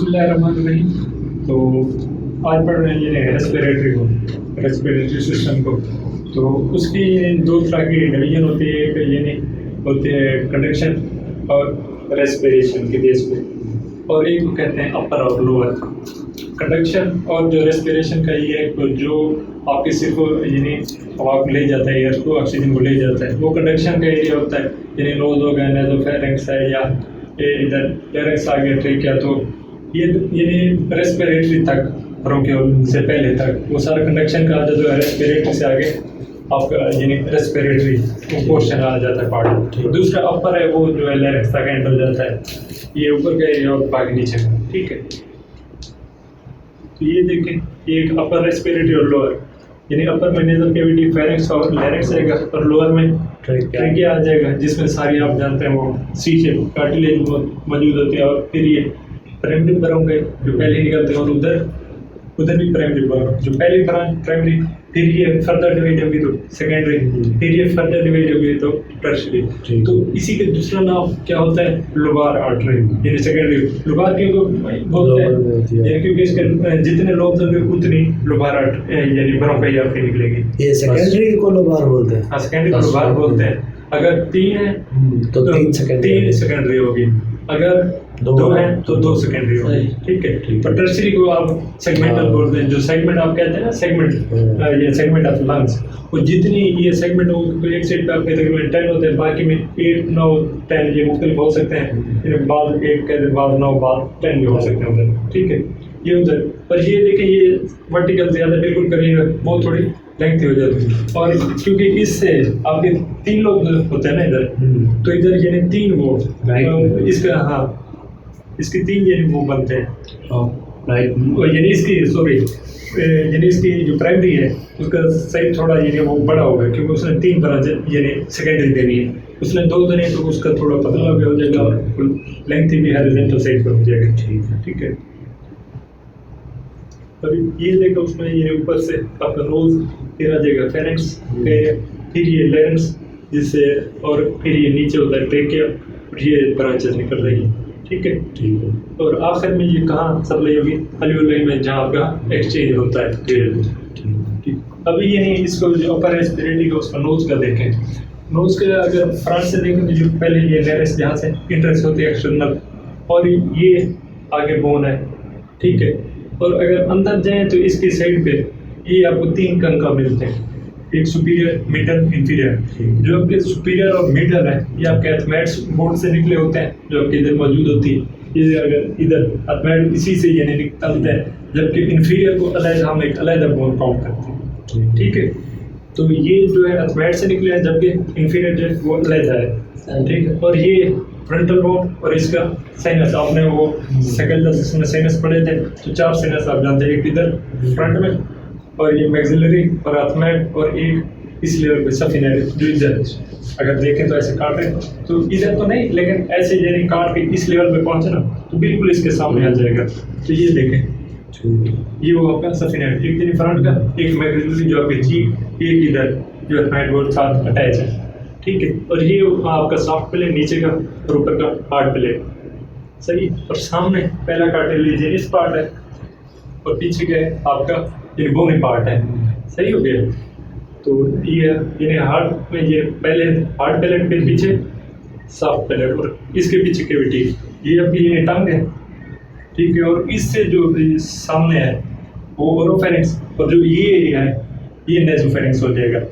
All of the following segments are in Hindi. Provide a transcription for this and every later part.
बिस्मिल्लाहिर्रहमानिर्रहीम। तो आज पढ़ रहे हैं ये रेस्पिरेटरी सिस्टम को। तो उसकी दो तरह की डिवीजन होती है, एक यानी होती है कंडक्शन और रेस्पिरेशन के बेस पे, और एक को कहते हैं अपर और लोअर। कंडक्शन और जो रेस्पिरेशन का ये है तो जो आपके सिर्फ यानी हवा को ले जाता है, एयर को, ऑक्सीजन को ले जाता है, वो कंडक्शन का एरिया होता है। यानी नोज हो गया, नेज़ोफेरिंक्स है, या इधर लेरिंक्स आ गया, ट्रेकिया, तो ये यानी रेस्पिरेटरी तक, ब्रोंकियल से पहले तक वो सारा कंडक्शन का जो है रेस्पिरेटरी से आगे आपका यानी रेस्पिरेटरी पोर्शन आ जाता है पार्ट। दूसरा अपर है, वो जो है लेरिंक्स तक एंड हो जाता है, ये ऊपर का एरिया और बाकी नीचे का। ठीक है, तो ये देखें, ये एक अपर रेस्पिरेटरी और लोअर, यानी अपर में नेज़ल कैविटी, फेरिंक्स और लैरिंक्स रहेगा, और लोअर में ट्रेकिया आ जाएगा, जिसमें सारी आप जानते हैं वो सी शेप कार्टिलेज मौजूद होती है। और फिर ये प्राइमरी ब्रोंकाई जो पहले निकलते हैं, और उधर भी प्राइमरी ब्रोंकाई जो पहली प्राइमरी, फिर ये फर्दर डिवाइड होगी तो सेकेंडरी, फिर ये फर्दर डिवाइड होगी तो टर्शियरी। तो इसी के दूसरा नाम क्या होता है, लोबार आर्टरी, यानी सेकेंडरी। लोबार क्यों बोलते हैं, क्योंकि इसके जितने लोब्स होंगे उतनी लोबार आर्टरी यानी ब्रोंकाई आपकी निकलेगी। ये सेकेंडरी को लोबार बोलते हैं। हाँ, सेकेंडरी को लोबार बोलते हैं। अगर 3 है तो 3 सेकेंडरी होगी, अगर 2 है तो 2 सेकेंडरी होगी। ठीक है, तो टर्शियरी को आप सेगमेंटल बोलते हैं। जो सेगमेंट आप कहते हैं ना, सेगमेंट, ये सेगमेंट ऑफ लंग्स, वो जितनी ये सेगमेंट हो, एक साइड पे आपके तकरीबन 10 होते हैं, बाकी में 8, 9, 10 ये मुख्तलिफ हो सकते हैं। बाद 8 कहते हैं, बाद 9, बाद 10 भी हो सकते हैं उधर। ठीक है, ये उधर, पर ये देखें, ये वर्टिकल ज़्यादा बिल्कुल करिएगा, बहुत थोड़ी लेंथ हो जाती है। और क्योंकि इससे आपके 3 लोग होते हैं ना इधर, तो इधर यानी 3 वो इसका, हाँ, इसके 3 यानी वो बनते हैं, यानी इसकी यानी इसकी जो प्राइमरी है उसका सही थोड़ा यानी वो बड़ा होगा, क्योंकि उसने 3 ब्रांच यानी सेकेंडरी देनी है, उसने 2 देनी है, तो उसका थोड़ा पतला भी हो जाएगा और लेंथ भी हॉरिजॉन्टल साइड पर हो जाएगा। ठीक है, अभी ये देखो, उसमें ये ऊपर से आपका नोज फिर आ जाएगा फेरिंक्स, फिर ये लेरिंक्स, जिससे, और फिर ये नीचे होता है ट्रेकिया, और ये ब्रांचेस निकल रही है। ठीक है, और आखिर में ये कहाँ सप्लाई होगी, अलवेओलाई में, जहाँ आपका एक्सचेंज होता है। ठीक, अभी ये नहीं, इसको जो अपर रेस्पिरेटरी का उसका नोज का देखें, नोज का अगर फ्रंट से देखें तो जो पहले ये लेरिंक्स जहाँ से इंट्रेंस होती है एक्सटर्नल, और ये आगे बोन है। ठीक है, और अगर अंदर जाएं तो इसकी साइड पे ये आपको 3 कंका मिलते हैं, एक सुपीरियर, मिडल, इंफीरियर। जो आपके सुपीरियर और मिडल है, ये आपके एथमेट्स बोर्ड से निकले होते हैं, जो आपके इधर मौजूद होती है। ये अगर इधर एथमेट इसी से यानी निकलते हैं, जबकि इंफीरियर को अलग हम एक अलग बोन काउंट करते हैं। ठीक है, तो ये जो है एथमेट से निकले हैं, जबकि इंफीरियर जो है वो अलग है। ठीक है, और ये फ्रंटल बोन और इसका साइनस, आपने वो सेकंड जिसमें साइनस पढ़े थे, तो 4 साइनस आप जानते हैं, एक इधर फ्रंट में, और ये मैक्सिलरी और एथमेट, और एक इस लेवल पे सफिनरी, जो इधर अगर देखें तो ऐसे काटे तो इधर तो नहीं, लेकिन ऐसे यानी काट के इस लेवल पे पहुंचे ना तो बिल्कुल इसके सामने आ जाएगा। तो ये देखें, ये वो आपका सफिनरी, एक फ्रंट का, एक मैक्सिलरी जो आपके चीक, एक इधर जो एथमेट बोर्ड साथ अटैच है। ठीक है, और ये आपका सॉफ्ट प्लेट नीचे का, और ऊपर का हार्ड प्लेट। सही, और सामने पहला कार्टिलेजियस पार्ट है, और पीछे क्या है आपका ये बोनी पार्ट है। सही हो गया, तो ये यानी हार्ड में ये पहले हार्ड प्लेट, फिर पीछे सॉफ्ट प्लेट, और इसके पीछे कैविटी, ये आपकी ये टंग है। ठीक है, और इससे जो सामने है वो ओरोफेरिंक्स, और जो ये एरिया है ये नेज़ोफेरिंक्स हो जाएगा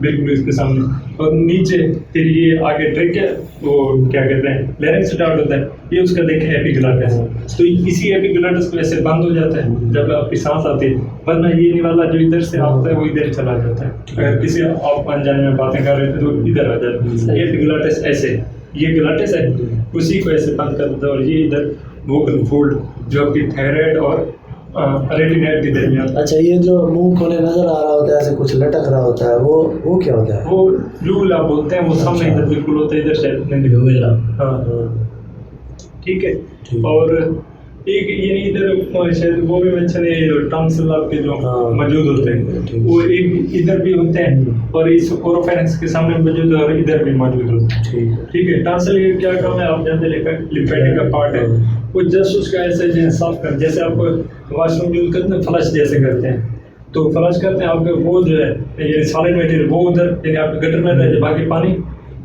बिल्कुल इसके सामने। और नीचे फिर ये आगे ट्रेकिया, वो क्या कहते हैं, लेरिंक्स स्टार्ट होता है, ये उसका देखें एपिग्लॉटिस। तो इसी एपिग्लॉटिस को ऐसे बंद हो जाता है जब आपकी सांस आती है, वरना ये वाला जो इधर से आता है वो इधर चला जाता है। अगर किसी आप अनजाने में बातें कर रहे थे तो इधर आ जाता है। ये एपिग्लॉटिस ऐसे, ये ग्लॉटिस है, उसी को ऐसे बंद कर देता है, और ये इधर वोकल फोल्ड जो आपकी थायराइड और रेटिनाइड के दरमियान। अच्छा, ये जो मुंह खोले नजर आ रहा होता है, ऐसे कुछ लटक रहा होता है, वो क्या होता है? वो लूल आप बोलते हैं, वो सामने इधर बिल्कुल होता है, इधर शायद नहीं। हाँ, ठीक है, और एक ये इधर शायद वो भी मेंशन है टॉन्सिल आपके जो हाँ। मौजूद होते हैं ठीक। वो एक इधर भी होते हैं और इस ओरोफेरिंक्स के सामने मौजूद है और इधर भी मौजूद होते हैं। ठीक है। ठीक है। टॉन्सिल का क्या काम है आप जानते हैं, लिम्फेटिक का पार्ट है, वो जस्ट उसका ऐसे जो साफ कर, जैसे आप वॉशरूम यूज करते हैं फ्लश जैसे करते हैं, तो फ्लश करते हैं आपके वो जो है ये सॉलिड मटेरियल वो उधर यानी आपके गटर में रह जाए, बाकी पानी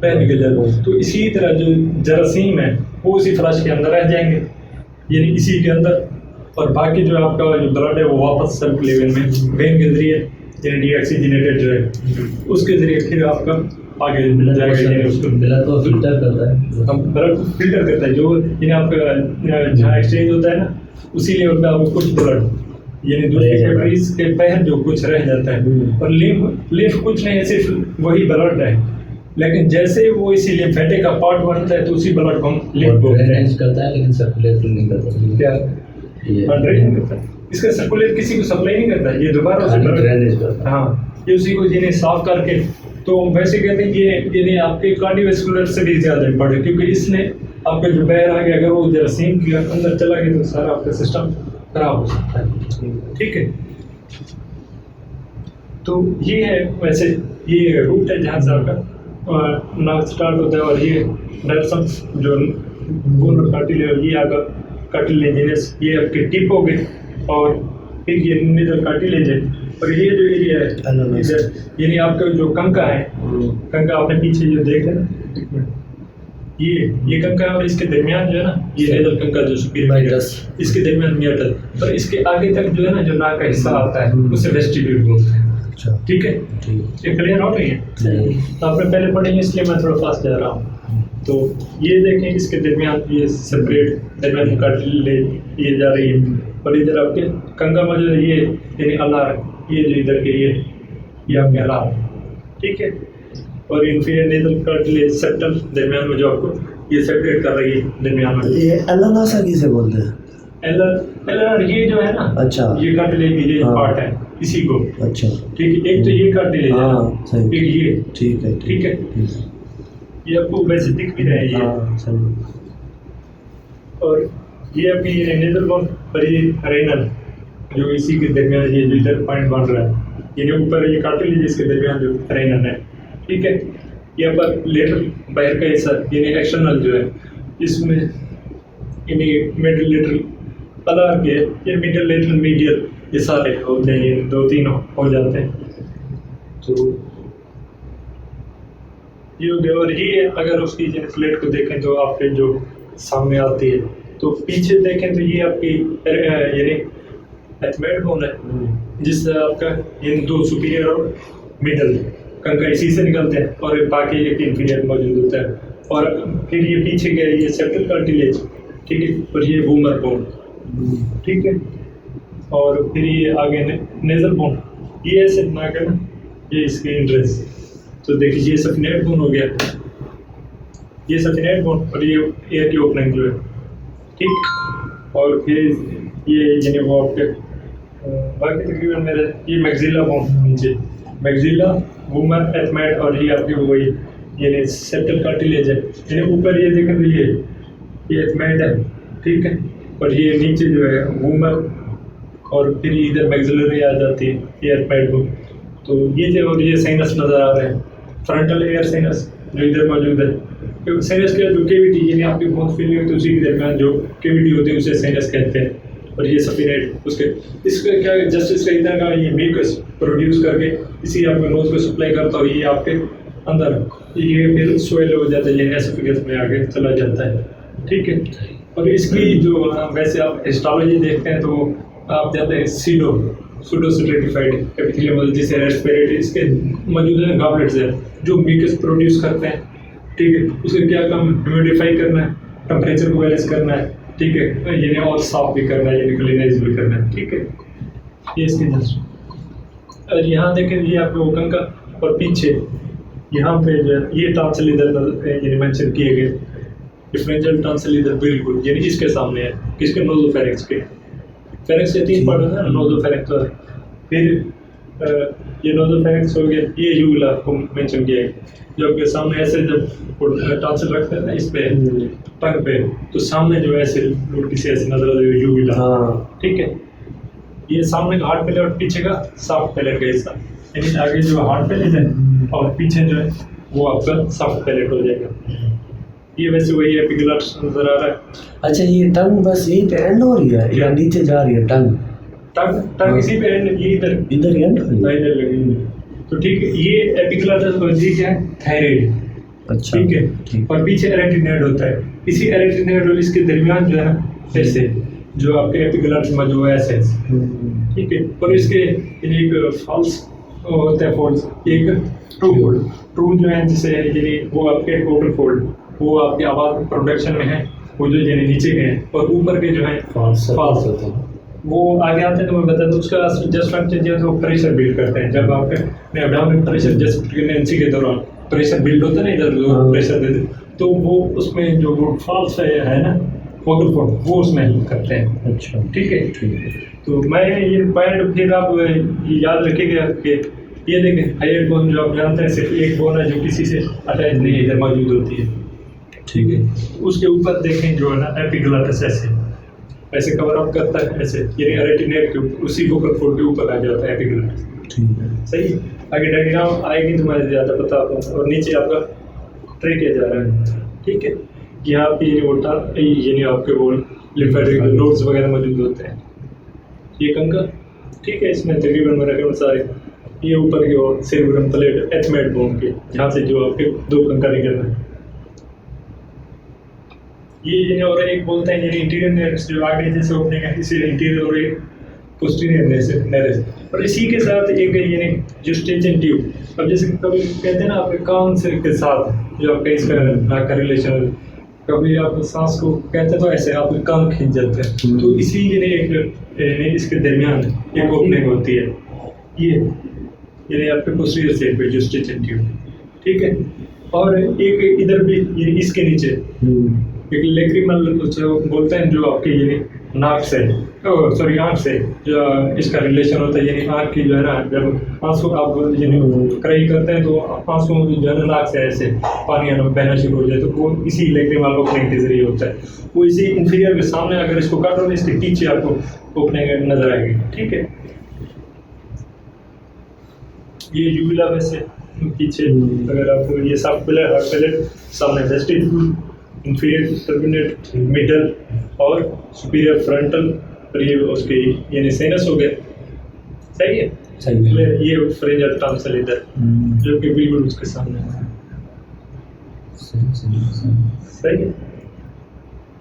बह निकल जाता है। तो इसी तरह जो जरासीम है वो उसी फ्लश के अंदर रह जाएंगे, यानी इसी के अंदर, और बाकी जो आपका जो ब्लड है वो वापस सर्कुलेशन में वेन के जरिए यानी डीऑक्सीजनेटेड जो है उसके जरिए फिर आपका आगे जाएगा, यानी उसको ब्लड को फिल्टर करता है। हम ब्लड फिल्टर करता है जो यानी आपका जहाँ एक्सचेंज होता है ना उसी लेवल पे आपको कुछ ब्लड यानी दूसरी कैटरीज के पहन जो कुछ रह जाता है, और लिम्फ कुछ नहीं है, सिर्फ वही ब्लड है, लेकिन जैसे वो इसी लिम्फेटिक का पार्ट बनता है तो उसी ब्लड को हम लिम्फ बोलते हैं। ड्रेनेज करता है लेकिन सर्कुलेट नहीं करता। क्या ये ड्रेन नहीं करता, इसका सर्कुलेट किसी को सप्लाई नहीं करता, ये दोबारा से ड्रेनेज करता है। हाँ, ये उसी को जिन्हें साफ करके, तो वैसे कहते हैं कि ये आपके कार्डियोवैस्कुलर से भी ज़्यादा इम्पोर्टेंट, क्योंकि इसने आपका जो पैर आ गया अगर वो जरासीम के अंदर चला गया तो सारा आपका सिस्टम खराब हो सकता है। ठीक है। तो ये है वैसे ये रूट है जहाँ से आपका नाक स्टार्ट होता है, और ये नर्सम्स जो बोन कार्टिलेज, ये आपका कार्टिलेजिनस, ये आपके टिप हो गए, और फिर ये नेजल कार्टिलेज है, और ये जो एरिया है इधर यानी आपका जो कंका है, कंका आपने पीछे जो देखा ना ये कंका है, और इसके दरमियान जो है ना ये नेजल कंका जो सुपीरियर है इसके दरमियान मियाटल, और इसके आगे तक जो है ना जो नाक का हिस्सा आता है उसे वेस्टिब्यूल बोलते हैं। ठीक है, ये क्लियर हो रही है? तो आपने पहले पढ़ी है इसलिए मैं थोड़ा फास्ट जा रहा हूँ। तो ये देखें इसके दरमियान ये सेपरेट दरमियान कार्टिलेज ये जा रही है, और इधर आपके कंगा में जो ये यानी अलार, ये जो इधर के ये आपके अलार, ठीक है। और इंफीरियर नेजल कार्टिलेज सेप्टम दरमियान में जो आपको ये सेपरेट कर रही है दरमियान में, ये एलानासा किसे बोलते हैं? एलर ये जो है ना, अच्छा, ये कार्टिलेज ये हाँ। पार्ट है इसी को, अच्छा, ठीक है। एक तो ये कार्टिलेज है, हाँ सही, एक ये, ठीक है, ठीक है। ये आपको वैसे दिख भी रहा है ये, हाँ सही। और ये अभी नेजल बोन और ये रेनल जो इसी के दरमियान ये जो इधर पॉइंट बन रहा है, ये जो ऊपर ये कार्टिलेज इसके दरमियान जो रेनल है, ठीक है। ये पर लेटरल बाहर का हिस्सा यानी एक्सटर्नल जो है इसमें यानी मिडिल लेटरल अलार के ये मिडिल लेटरल मीडियल ये सारे होते हैं, ये 2-3 हो जाते हैं। तो ये हो गया, और ये अगर उसकी प्लेट को देखें तो आपके जो सामने आती है, तो पीछे देखें तो ये आपकी यानी एथमेट बोन है, जिससे आपका ये 2 सुपीरियर और मिडल कंका इसी से निकलते हैं, और बाकी एक इंफीरियर मौजूद होता है, और फिर ये पीछे गया ये सेप्टल कार्टिलेज, ठीक है, और ये वूमर बोन, ठीक है, और फिर ये आगे नेजल बोन, ये ऐसे ना करना, ये इसके इंट्रेंस, तो देखिए ये सफिनेट बोन हो गया, ये सफिनेट बोन, और ये एयर की ओपनिंग जो है, ठीक। और फिर ये यानी वो आपके बाकी तकरीबन मेरे ये मैक्सिला बोन नीचे, मैक्सिला वूमर एथमेट, और ये आपकी वही यानी सेप्टल कार्टिलेज है, यानी ऊपर ये देखें तो ये एथमेट है, ठीक है, और ये नीचे जो है वूमर, और फिर इधर मैक्सिलरी आ जाती है ये एथमेट बोन। तो ये जो और ये साइनस नज़र आ रहे हैं, फ्रंटल एयर साइनस जो इधर मौजूद है, तो साइनस का जो केविटी यानी आपकी बहुत फीलिंग होती है उसी के दरमियान जो केविटी होती है उसे साइनस कहते हैं, और ये सफिनेट उसके इसका क्या जस्ट इसका इधर का ये म्यूकस प्रोड्यूस करके इसी आपके नोज को सप्लाई करता हो, ये आपके अंदर ये फिर स्वेल हो जाता है, ये एसोफेगस में आगे चला जाता है, ठीक है। और इसकी जो वैसे आप हिस्टोलॉजी देखते हैं तो आप जानते हैं सूडो स्ट्रेटिफाइड एपिथेलियम जिसे रेस्पिरेटरी इसके मौजूद है गॉबलेट्स है जो म्यूकस प्रोड्यूस करते हैं, ठीक है। उसका क्या काम, ह्यूमिडिफाई करना है, टेम्परेचर को बैलेंस करना है, ठीक है, यानी और साफ भी करना है, यानी क्लीनाइज भी करना है, ठीक है। ये इसके जस्ट, और यहाँ देखें ये आपके ओकन का, और पीछे यहाँ पे जो है ये टॉन्सिल इधर यानी मेंशन किए गए, डिफरेंशियल टॉन्सिल इधर बिल्कुल यानी इसके सामने है, किसके नोज़ोफेरिंक्स के, फेरिंक्स के 3 पार्ट होते हैं, नोज़ोफेरिंक्स, फिर ये नोज़ोफेरेंक्स हो गया, ये यूगुला को मेंशन किया है। जो आपके सामने ऐसे जब टॉन्सिल रखते हैं ना इस पे टंग पे, तो सामने जो ऐसे लुड़की से ऐसे नजर आती है यूगुला। हाँ ठीक है, ये सामने का हार्ड पैलेट और पीछे का सॉफ्ट पैलेट का हिस्सा, यानी आगे जो हार्ड पैलेट है और पीछे जो है वो आपका सॉफ्ट पैलेट हो जाएगा। ये वैसे वही एपिग्लॉटिस नजर आ रहा है। अच्छा, ये टंग बस यहीं पे एंड हो रही है या नीचे जा रही है टंग? टंग टंग इसी पे एंड, ये इधर इधर एंड हो रही है? इधर लगी हुई है। तो ठीक है, ये एपिग्लॉटिस और ये क्या है, थायराइड। अच्छा ठीक है, ठीक। और पीछे एरेटिनोइड होता है। इसी एरेटिनोइड और इसके दरमियान जो है ना ऐसे जो आपके एपिग्लॉटिस में जो है ऐसे, ठीक है। और इसके एक फॉल्स होता है फोल्ड्स, एक ट्रू फोल्ड। ट्रू जो है जिसे यानी वो आपके टोटल फोल्ड, वो आपके आवाज प्रोडक्शन में है, वो जो यानी नीचे के हैं, और ऊपर के जो है फॉल्स फॉल्स होते हैं। वो आगे आते हैं तो मैं बता दूं। उसका जस्ट फंक्शन जो है वो प्रेशर बिल्ड करते हैं। जब आपके एब्डोमेन प्रेशर जस्ट प्रेगनेंसी के दौरान प्रेशर बिल्ड होता है ना इधर जो प्रेशर देते, तो वो उसमें जो वो फॉल्स है ना वोकल फोल्ड, वो उसमें हेल्प करते हैं। अच्छा ठीक है, ठीक है। तो मैं ये पॉइंट फिर आप ये याद रखिएगा कि ये देखें हाइड बोन जो आप जानते हैं सिर्फ एक बोन है जो किसी से अटैच नहीं इधर मौजूद होती है। ठीक है, उसके ऊपर देखें जो है ना एपिग्लॉटिस ऐसे कवर अप करता है ऐसे, यानी एरेटिनोइड के ऊपर उसी वोकल फोल्ड के ऊपर आ जाता है एपिग्लॉटिस। ठीक है, सही है। आगे डायग्राम आएगी तो मैं ज़्यादा बता पाऊँगा। और नीचे आपका ट्रे किया जा रहा है। ठीक है, यहाँ पे यानी आपके वो लिम्फेटिक नोड्स वगैरह मौजूद होते हैं। ये कंका, ठीक है, इसमें तकरीबन मेरे ख्याल सारे ये ऊपर के और सेरेब्रम प्लेट एथमेट बोन के, जहाँ से जो आपके दो कंका निकल रहे हैं। ये और एक बोलते हैं यानी इंटीरियर नेरेस जो आगे जैसे ओपनिंग है, इसी इंटीरियर और एक पोस्टीरियर नेरेस। और इसी के साथ एक यानी जुस्टेशन ट्यूब। अब जैसे कभी कहते हैं ना आपके कान से के साथ जो आपका इसका नाक का रिलेशन, कभी आप सांस को कहते हैं तो ऐसे आपके कान खींच जाते हैं, तो इसी यानी एक इसके दरमियान एक ओपनिंग होती है, ये यानी आपके पोस्टीरियर साइड पे जुस्टेशन ट्यूब। ठीक है, और एक इधर भी यानी इसके नीचे एक लेक्रिमल बोलते हैं जो आपके यानी नाक से सॉरी आँख से जो इसका रिलेशन होता है, यानी आँख की जो है ना जब आंसू आप यानी क्राई करते हैं तो आंसू जो है ना नाक से ऐसे पानी आना बहना शुरू हो जाए, तो वो इसी लेक्रिमल ओपनिंग के जरिए होता है। वो इसी इंफीरियर के सामने अगर इसको काटो तो इसके पीछे आपको ओपनिंग नजर आएगी। ठीक है, ये यूविला वैसे पीछे अगर आपको ये सब पैलेट सामने वेस्टिब्यूल, इंफीरियर टर्मिनेट, मिडल और सुपीरियर फ्रंटल, और ये उसके यानी साइनस हो गया। सही है, सही है। ये फ्रेंजल टॉन्सिल इधर जो कि बिल्कुल उसके सामने है। सही है,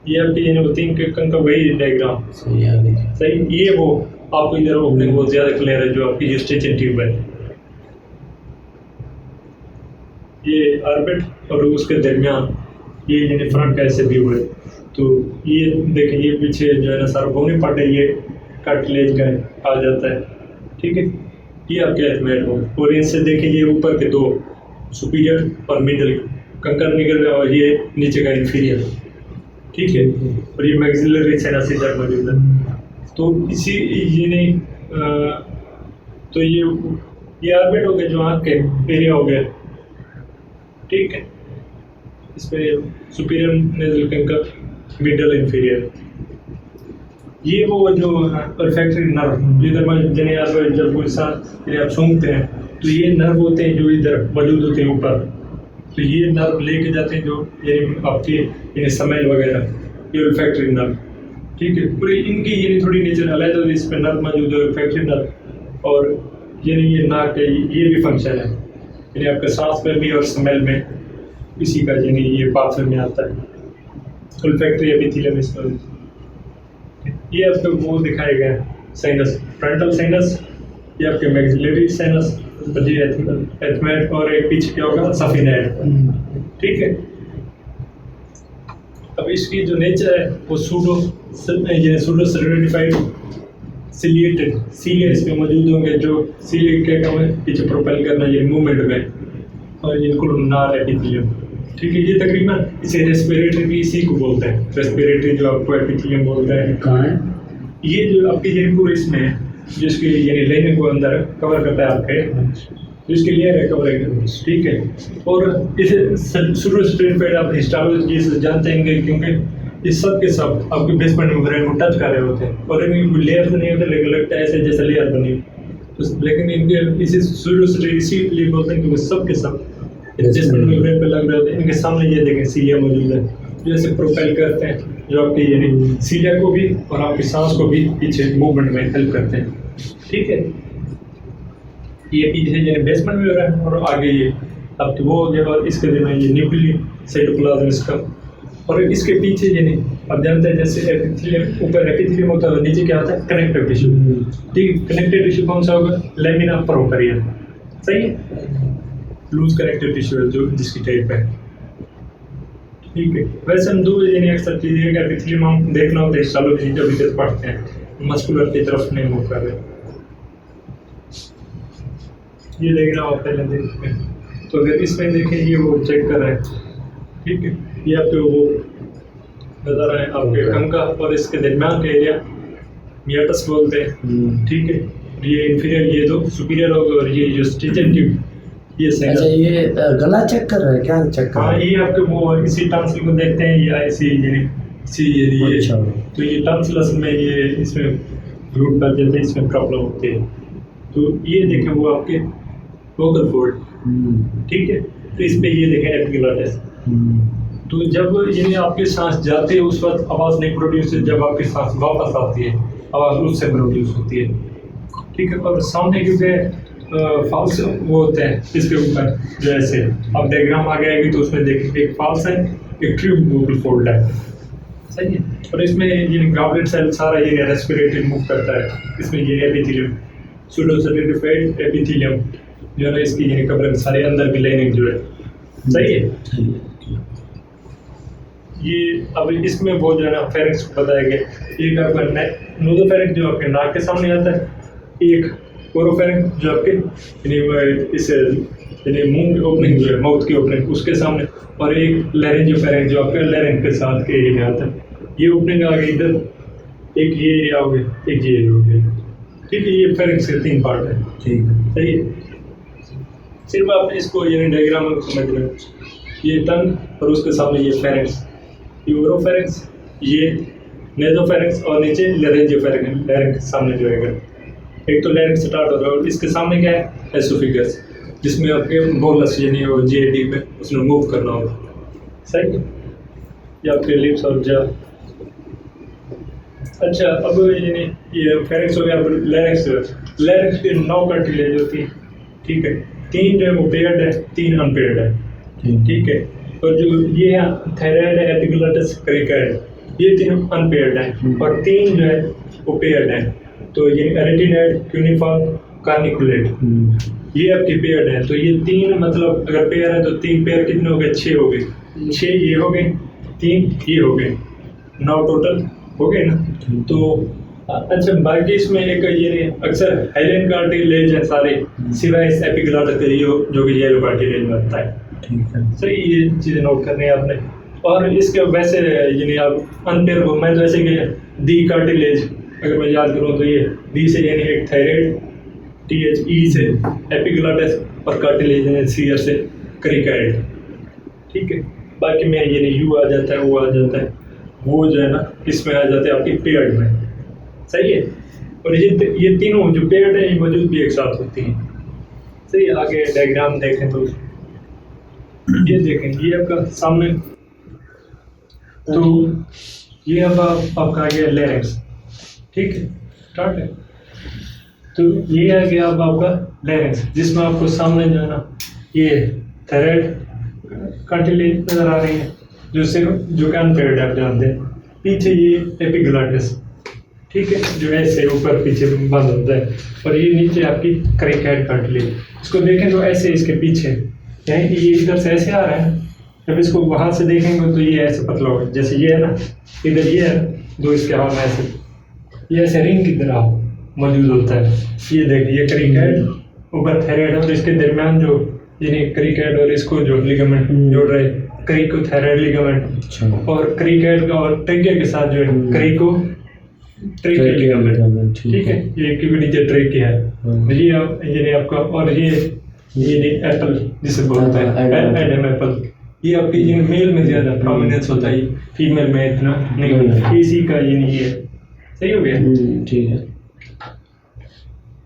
ये आपकी यानी तीन के कंका वही डायग्राम। सही, ये वो आपको इधर ओपनिंग बहुत ज़्यादा क्लियर है जो आपकी जुस्टेशन ट्यूब है। ये ऑर्बिट और उसके दरमियान ये यानी फ्रंट का ऐसे व्यू है। तो ये देखें, ये पीछे जो है ना सारा बोनी पार्ट है, ये कार्टिलेज का आ जाता है। ठीक है, ये आपके एथमेट हो, और इनसे देखें ये ऊपर के दो सुपीरियर और मिडल कंकर निकल रहे हैं, और ये नीचे का इंफीरियर। ठीक है, और ये मैक्सिलरी साइनस इधर मौजूद है। तो इसी ये नहीं तो ये ऑर्बिट हो गया जो आँख के एरिया हो गया। ठीक है, इस पे सुपीरियर नेजल कंकर, मिडल इंफीरियर। ये वो जो परफेक्टरी नर्व इधर जने आप जब कोई सांस आप सूंघते हैं तो ये नर्व होते हैं जो इधर मौजूद होते हैं ऊपर, तो ये नर्व लेके जाते हैं जो ये आपकी ये स्मेल वगैरह, ये olfactory नर्व। ठीक है, पूरी इनकी ये थोड़ी नेचर अलग है, इस पर नर्व मौजूद है olfactory नर्व, और ये नाक का ये भी फंक्शन है, यानी आपके सांस में भी और स्मेल में इसी का यानी ये पाथवे में आता है olfactory एपिथेलियम इसमें। ये आपको वो दिखाए गए साइनस, फ्रंटल साइनस, ये आपके मैक्सिलरी साइनस, एथमेट, और एक पीछे क्या होगा सफिनेट। ठीक है, अब इसकी जो नेचर है वो सूडो सोलिडिफाइड सिलिएटेड सीलिया इसमें मौजूद होंगे, जो सीलिया क्या काम है पीछे प्रोपेल करना ये मूवमेंट में, और ये कोलुमनार एपिथेलियम। ठीक है, ये तकरीबन इसे रेस्पिरेटरी भी इसी को बोलते हैं, रेस्पिरेटरी जो आपको एपिथेलियम बोलते हैं। कहाँ है? ये जो आपकी ये पूरे इसमें जिसकी यानी लाइनिंग को अंदर कवर करता है आपके, जिसकी लेयर है कवर है, ठीक है। और इसे शुरू स्प्रिंग पैड आप हिस्टोलॉजी से जानते हैं क्योंकि इस सब के सब आपके बेसमेंट मेम्ब्रेन को टच कर रहे होते हैं और इनकी लेयर तो नहीं होते लेकिन लगता है ऐसे जैसे लेयर बनी तो, लेकिन इनके इसी शुरू से इसीलिए बोलते हैं क्योंकि सब के सब बेसमेंट मेम्ब्रेन पे लग रहे होते हैं। इनके सामने ये देखें सीलिया मौजूद है जैसे प्रोपेल करते हैं जो आपकी यानी सीलिया को भी और आपकी सांस को भी पीछे मूवमेंट में हेल्प करते हैं, ठीक है। ये पीछे यानी बेसमेंट में हो रहा है और आगे ये अब तो वो हो गया और इसके दिन ये न्यूक्लियर साइटोप्लाज्म इसका, और इसके पीछे यानी आप जानते हैं जैसे एपिथेलियम, ऊपर एपिथेलियम होता है नीचे क्या होता है कनेक्टिव टिश्यू, ठीक। कनेक्टिव टिश्यू कौन सा होगा? लैमिना प्रोपेरिया, सही है, लूज कनेक्टिव टिश्यू है जो जिसकी टाइप है, ठीक है। वैसे हम दो यानी अक्सर चीजें का एपिथेलियम हम देखना होता है हिस्टोलॉजी जब भी पढ़ते हैं, मस्कुलर की तरफ नहीं मूव कर रहे, ये देखना आप पहले देखते हैं। तो अगर इसमें देखें ये वो चेक कर रहे हैं, ठीक है, ये आपके वो नजर आए आपके कंग का और इसके दरमियान का एरिया मियाटस बोलते हैं, ठीक है। ये इन्फीरियर ये दो सुपीरियर होगा और ये जो स्टिचन ट्यूब ये सही। अच्छा ये गला चेक कर रहे हैं क्या? चेक कर हाँ, ये आपके वो इसी टॉन्सिल को देखते हैं, ये ऐसी यानी ये अच्छा। तो ये टॉन्सिलस में ये इसमें रूट कर देते हैं, इसमें प्रॉब्लम होती है। तो ये देखें वो आपके वोकल फोल्ड, ठीक है। तो इस पे ये देखें एपिग्लॉटिस, तो जब यानी आपकी सांस जाती है उस वक्त आवाज़ नहीं प्रोड्यूस है, जब आपकी सांस वापस आती है आवाज़ उससे प्रोड्यूस होती है, ठीक है। और सामने क्योंकि फॉल्स वो होते हैं इसके ऊपर जो ऐसे अब डायग्राम आगे आएगी तो उसमें देखेंगे एक फॉल्स है एक ट्यूब वोकल फोल्ड है, सही है। और इसमें ये गॉबलेट सेल सारा ये रेस्पिरेटरी मूव करता है, इसमें ये एपिथेलियम सूडोसोलिडिफाइड एपिथेलियम जो है इसकी यानी कब्र में सारे अंदर भी लाइनिंग जो है, सही है। ये अब इसमें वो जो है ना फेरिंक्स बताया गया, एक आपका नोज़ोफेरिंक्स जो आपके नाक के सामने आता है, एक ओरोफेरिंक्स जो आपके यानी इस यानी मुंह की ओपनिंग जो है माउथ की ओपनिंग उसके सामने, और एक लैरिंजियोफेरिंक्स जो आपके लैरिंग के साथ के एरिया में आता है। ये ओपनिंग आ गई इधर, एक ये एरिया हो गया, एक ये एरिया हो गया, ठीक है। ये फेरिंक्स के 3 पार्ट है, ठीक है, सही है। सिर्फ आपने इसको यानी डायग्राम में समझ लें, ये टंग और उसके सामने ये फेरिंक्स, ये ओरोफेरिंक्स, ये नेज़ोफेरिंक्स और नीचे लैरिंजियोफेरिंक्स, लैरिंक्स सामने जो है एक तो लैरिंक्स स्टार्ट हो रहा है और इसके सामने क्या है एसोफेगस जिसमें आपके बोलस यानी वो जीएडी में उसमें मूव करना होगा, सही है। या आपके लिप्स और जा। अच्छा अब यानी ये फेरिंक्स हो गया, अब लैरिंक्स की 9 कार्टिलेज होती है, ठीक है। 3 जो है वो पेयर्ड है, 3 अनपेयर्ड है, ठीक है। और जो ये है थायराइड है एपिग्लॉटिस क्रिकेट, ये 3 अनपेयर्ड हैं और 3 जो है वो पेयर्ड हैं। तो ये एरेटिनाइड क्यूनिफॉर्म कार्निकुलेट ये आपके पेयर्ड है। तो ये 3 मतलब अगर पेयर है तो 3 पेयर कितने हो गए? 6 हो गए, 6 ये हो गए, 3 ये हो गए, 9 टोटल हो गए ना। तो अच्छा बाकी इसमें एक ये अक्सर हाइलाइन कार्टिलेज है सारे सिवाय इस एपिग्लॉटिस के जो कि येलो कार्टिलेज में आता है, ठीक है, सही। ये चीज़ें नोट करनी है आपने। और इसके वैसे यानी आप अनपेयर को मैं तो ऐसे कि दी कार्टिलेज अगर मैं याद करूँ तो ये डी से यानी एक थायराइड, THE से एपिग्लॉटिस और कार्टिलेज सीयर से क्रिकाइड, ठीक है। बाकी में यानी यू आ जाता है, वो आ जाता है, वो जो है ना इसमें आ जाते हैं आपकी पेयर्ड में, सही है। और ये तीनों जो पेयर्ड है ये मौजूद भी एक साथ होती हैं, सही। आगे डायग्राम देखें तो ये देखें, ये आपका सामने तो ये अब आपका आ गया लैरिंक्स, ठीक है, स्टार्ट है। तो ये आ गया अब आपका लैरिंक्स जिसमें आपको सामने जो है ना ये थायराइड कार्टिलेज नजर आ रही है जो कि अनपेयर्ड आप जानते हैं, पीछे ये एपिग्लॉटिस, ठीक है, जो ऐसे ऊपर पीछे बंद होता है, और ये नीचे आपकी क्रिकाइड कार्टिलेज। इसको देखें तो ऐसे इसके पीछे यानी ये इधर से ऐसे आ रहा है, जब इसको वहाँ से देखेंगे तो ये ऐसे पतला होगा, जैसे ये है ना इधर ये है, 2 इसके हाथ में ऐसे ये ऐसे रिंग की तरह मौजूद होता है। ये देखिए क्रिकाइड ऊपर थायराइड और इसके दरमियान जो यानी क्रिकाइड और इसको जो लिगामेंट जोड़ रहे क्रिको थायराइड लिगामेंट, और क्रिकाइड का और ट्रिके के साथ जो है क्रिको ट्रेकिया लिगामेंट, ठीक ठीक है, ये क्योंकि नीचे ट्रेकिया है। ये आपका, और ये एप्पल जिसे बोलते हैं एडम एप्पल, ये आपकी ये मेल में ज़्यादा प्रोमिनेंस होता है, फीमेल में इतना नहीं होता, इसी का ये नहीं है। सही हो गया, ठीक है।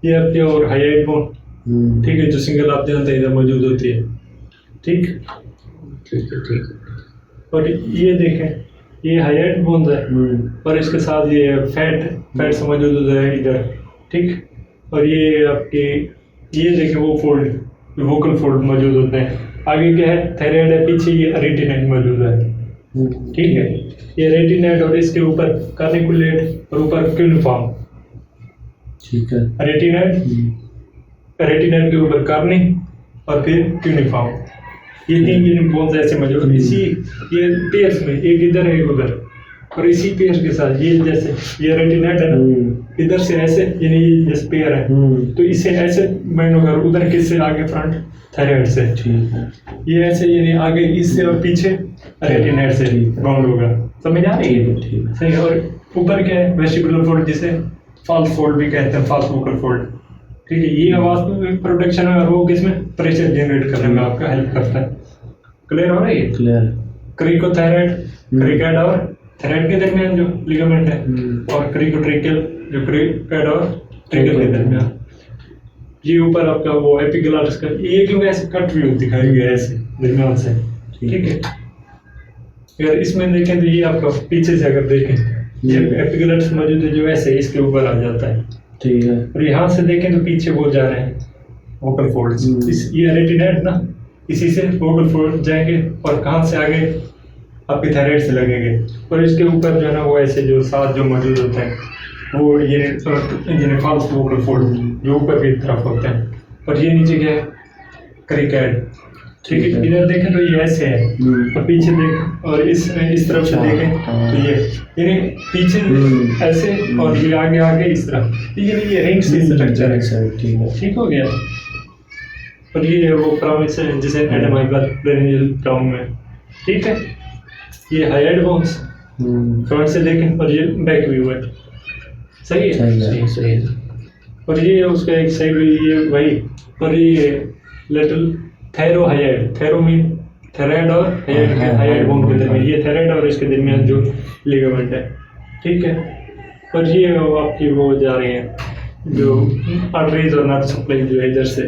ये आपके और हाईलाइट बोन, ठीक है, जो सिंगल आप जानते हैं इधर मौजूद होती है, ठीक ठीक। और ये देखें, ये हाईलाइट बोन है और इसके साथ ये फैट से मौजूद होता है इधर, ठीक। और ये आपके ये देखें वो फोल्ड, वोकल फोल्ड मौजूद होते हैं। आगे क्या है, थायराइड है, पीछे ये रेटिनाइड मौजूद है, ठीक है। ये रेटिनाइड और इसके ऊपर कार्निकुलेट और ऊपर क्यूनिफॉर्म, ठीक है। रेटिनाइड के ऊपर कार्नि और फिर क्यूनिफॉर्म, ये तीन यूनिट बोन्स ऐसे मौजूद। इसी ये पेयर्स में, एक इधर है एक उधर, और इसी पेयर के साथ ये जैसे ये रेटिनाइड है ना, इधर से ऐसे, यानी ये जैसे पेयर है तो इसे ऐसे बैंड होगा, उधर किससे आगे फ्रंट थायराइड से, ठीक है। ये ऐसे यानी आगे इससे और पीछे रेटिनाइड से बाउंड होगा। समझ आ रही है? ठीक है। सही। और ऊपर क्या है, वेस्टिबुलर फोल्ड, जिसे फाल्स फोल्ड भी कहते हैं, फाल्स वोकल फोल्ड, ठीक है। ये आवाज में प्रोटेक्शन है और वो किसमें प्रेशर जनरेट करने में आपका हेल्प करता है। क्लियर हो रही है? क्लियर। क्रिकोथायराइड, क्रिकेट और थायराइड के दरमियान जो लिगामेंट है, और क्रिकोट्रेकियल जो क्रिकेट और ट्रेकियल के दरमियान। ये ऊपर आपका वो एपिग्लॉटिस का, ये क्योंकि ऐसे कट व्यू दिखाई गया है ऐसे दरमियान से, ठीक है। अगर इसमें देखें तो ये आपका पीछे से अगर देखें, ये एपिग्लॉटिस मौजूद है जो ऐसे इसके ऊपर आ जाता है, ठीक है। और यहाँ से देखें तो पीछे वो जा रहे हैं वोकल फोल्ड्स, ये रेटिनाइड ना, इसी से वोकल फोल्ड जाएंगे और कहाँ से आगे आपके थायराइड से लगेंगे, और इसके ऊपर जो है ना वो ऐसे जो साथ जो मौजूद होते हैं वो ये फाल्स वोकल फोल्ड जो ऊपर की तरफ होते हैं, और ये नीचे क्या है, क्रिकेट, ठीक है। इधर देखें तो ये ऐसे है, और पीछे देख, और इस तरफ से देखें तो ये यानी पीछे ऐसे, और ये आगे इस तरफ, ये रिंग से स्ट्रक्चर है, ठीक हो गया। और ये वो प्रॉमिस है जिसे एडमाइबल टर्म में, ठीक है। ये हाईलाइट बोन्स फ्रंट से देखें, और ये बैक व्यू है, सही है? सही है। और ये उसका एक साइड ये वही, और ये लेटरल थैरोहाइड, थैरो मीन थायराइड और हाईलाइट बोन के दरमियान, ये थायराइड और इसके दरमियान जो लिगामेंट है, ठीक है। और ये आपकी वो जा रही है जो आर्टरीज और नर्व सप्लाई जो है इधर से,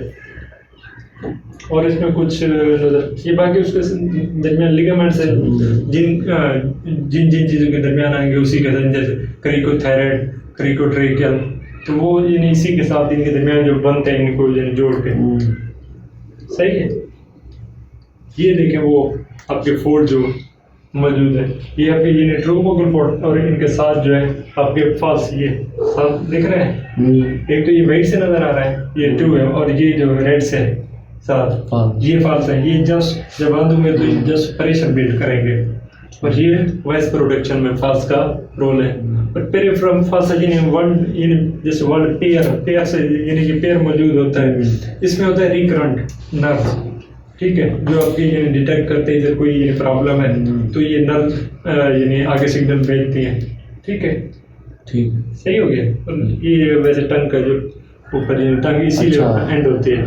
और इसमें कुछ नजर, ये बाकी उसके दरमियान लिगामेंट्स है जिन चीज़ों के दरमियान आएंगे उसी के साथ, जैसे क्रिकोथायराइड, क्रिकोट्रेकियल, तो वो यानी इसी के साथ इनके दरमियान जो बनते हैं इनको यानी जोड़ के, सही है। ये देखें वो आपके फोल्ड जो मौजूद है, ये आपके ये ट्रोवोकल फोल्ड, और इनके साथ जो है आपके पास ये साथ दिख रहे हैं, एक तो ये वाइट से नजर आ रहा है, ये 2 है, और ये जो रेड से है साथ, ये फाल्स है। ये जस्ट जब बांधूंगे तो ये जस्ट प्रेशर बिल्ड करेंगे, और ये वॉइस प्रोडक्शन में फाल्स का रोल है। बट पेयर फ्रॉम फाल्स जैसे वर्ड पेयर से यानी कि पेयर मौजूद होता है, इसमें होता है रिकरेंट नर्व, ठीक है, जो आपकी यानी डिटेक्ट करते हैं इधर कोई ये प्रॉब्लम है तो ये नर्व यानी आगे सिग्नल भेजती है, ठीक है। ठीक, सही हो गया। और ये वैसे टंग का जो ऊपर टंग इसीलिए एंड होती है,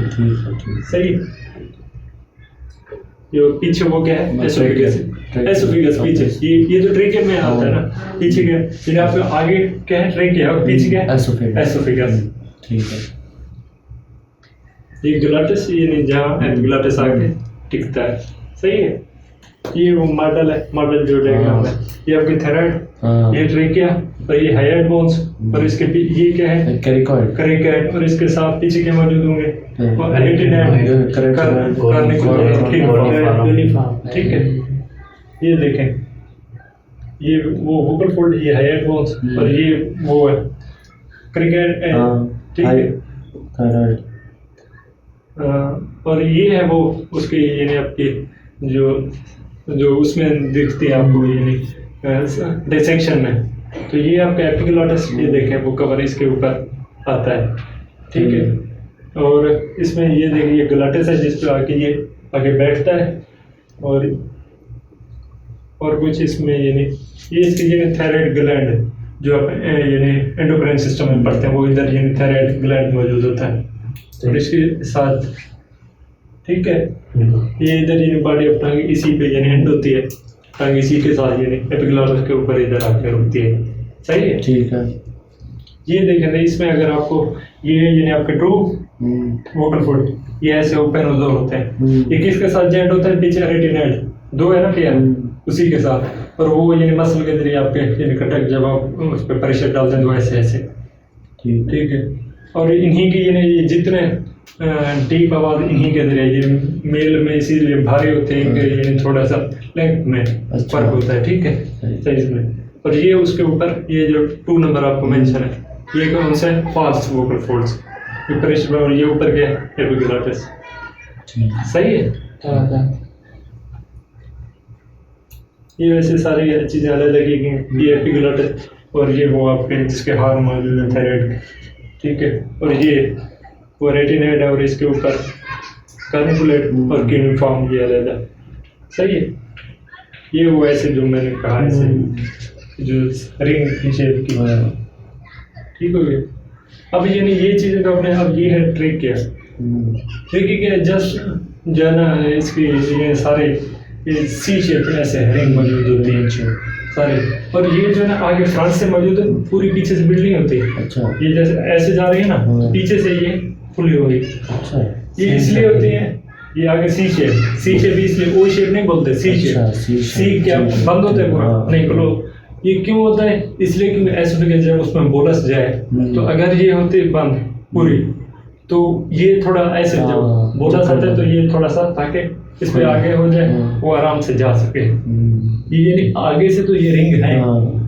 सही। जो पीछे वो क्या है, एसोफेगस पीछे, ये तो ट्रेकिया में आता है ना, पीछे क्या है, आपके आगे क्या है ट्रेकिया और पीछे क्या है एसोफेगस, ठीक है। ये ग्लटिस ये जहाँ ग्लटिस आके टिकता है, सही है। ये वो मॉडल है, मॉडल जो डायग्राम है, ये आपकी थायराइड, ये ट्रेकिया और ये हाईलाइट बोन्स, और इसके ये क्या है क्रिकेट, और इसके साथ पीछे क्या मौजूद होंगे और रेटिनाइड, ठीक है। ये देखें ये वो वोकल फोल्ड, ये हाईलाइट बोन्स, और ये वो है क्रिकेट, ठीक है। और ये है वो उसकी यानी आपकी जो उसमें दिखती है आपको यानी डिसेक्शन में, तो ये आपका एपिग्लॉटिस, ये देखें वो कवर इसके ऊपर आता है, ठीक है। और इसमें ये देखिए ये ग्लटिस है जिस पे आके ये आगे बैठता है, और कुछ इसमें यानी ये इसकी यानी थायराइड ग्लैंड है जो आप यानी एंडोक्राइन सिस्टम में पढ़ते हैं वो इधर यानी थायराइड ग्लैंड मौजूद होता है और इसके साथ, ठीक है, ये इधर यानी बॉडी ऑफ टंग इसी पे यानी एंड होती है, टंग इसी के साथ यानी एपिग्लॉटिस के ऊपर इधर आकर रुकती है, सही है। ठीक है। ये देखें तो इसमें अगर आपको ये यानी आपके ट्रू वोकल फोल्ड ये ऐसे ओपन और होते हैं, ये किसके साथ जॉइंट होता है, पीछे रेटिनोइड दो है ना पेयर, उसी के साथ, और वो यानी मसल के जरिए आपके यानी कटक जब आप उस पर प्रेशर डालते हैं तो ऐसे ऐसे, ठीक है। और इन्हीं की यानी ये जितने डीप आवाज इन्हीं के जरिए, ये मेल में इसीलिए भारी होते हैं कि यानी थोड़ा सा लेंथ में फर्क होता है, ठीक है, साइज में। और ये उसके ऊपर ये जो 2 नंबर आपको मेंशन है ये कौन सा है, फास्ट वोकल फोल्ड्स, ये प्रेशर और ये ऊपर के एपिग्लॉटिस, सही है। ये वैसे सारी चीज़ें अलग लगेगी, ये एपिग्लॉटिस और ये वो आपके जिसके हार्मोन मौजूद है थायराइड, ठीक है, और ये वो रेटिनोइड है और इसके ऊपर कार्निकुलेट और क्यूनिफॉर्म ये अलग, सही है। ये वो ऐसे जो मैंने कहा ऐसे जो रिंग की शेप की, ठीक हो गया। अब यानी ये चीज़ें तो अपने अब ये है ट्रिक क्या, ट्रिक क्या जस्ट जो है ना इसकी ये सारे ये सी शेप ऐसे रिंग मौजूद होती है सारे, और ये जो है ना आगे फ्रंट से मौजूद है, पूरी पीछे से बिल्डिंग होती है। अच्छा। ये जैसे ऐसे जा रही है ना, पीछे से ये खुली हुई। अच्छा। ये इसलिए होती है, ये आगे सी शेप इसलिए ओ शेप नहीं बोलते, सी शेप। सी क्या बंद होता है पूरा, नहीं खुलो। ये क्यों होता है, इसलिए क्योंकि एसोफेगस जब उसमें बोलस जाए तो अगर ये होते बंद पूरी तो ये थोड़ा ऐसे जब बोलस आता है तो ये थोड़ा सा ताकि इस पे आगे हो जाए, वो आराम से जा सके। ये यानी आगे से तो ये रिंग है,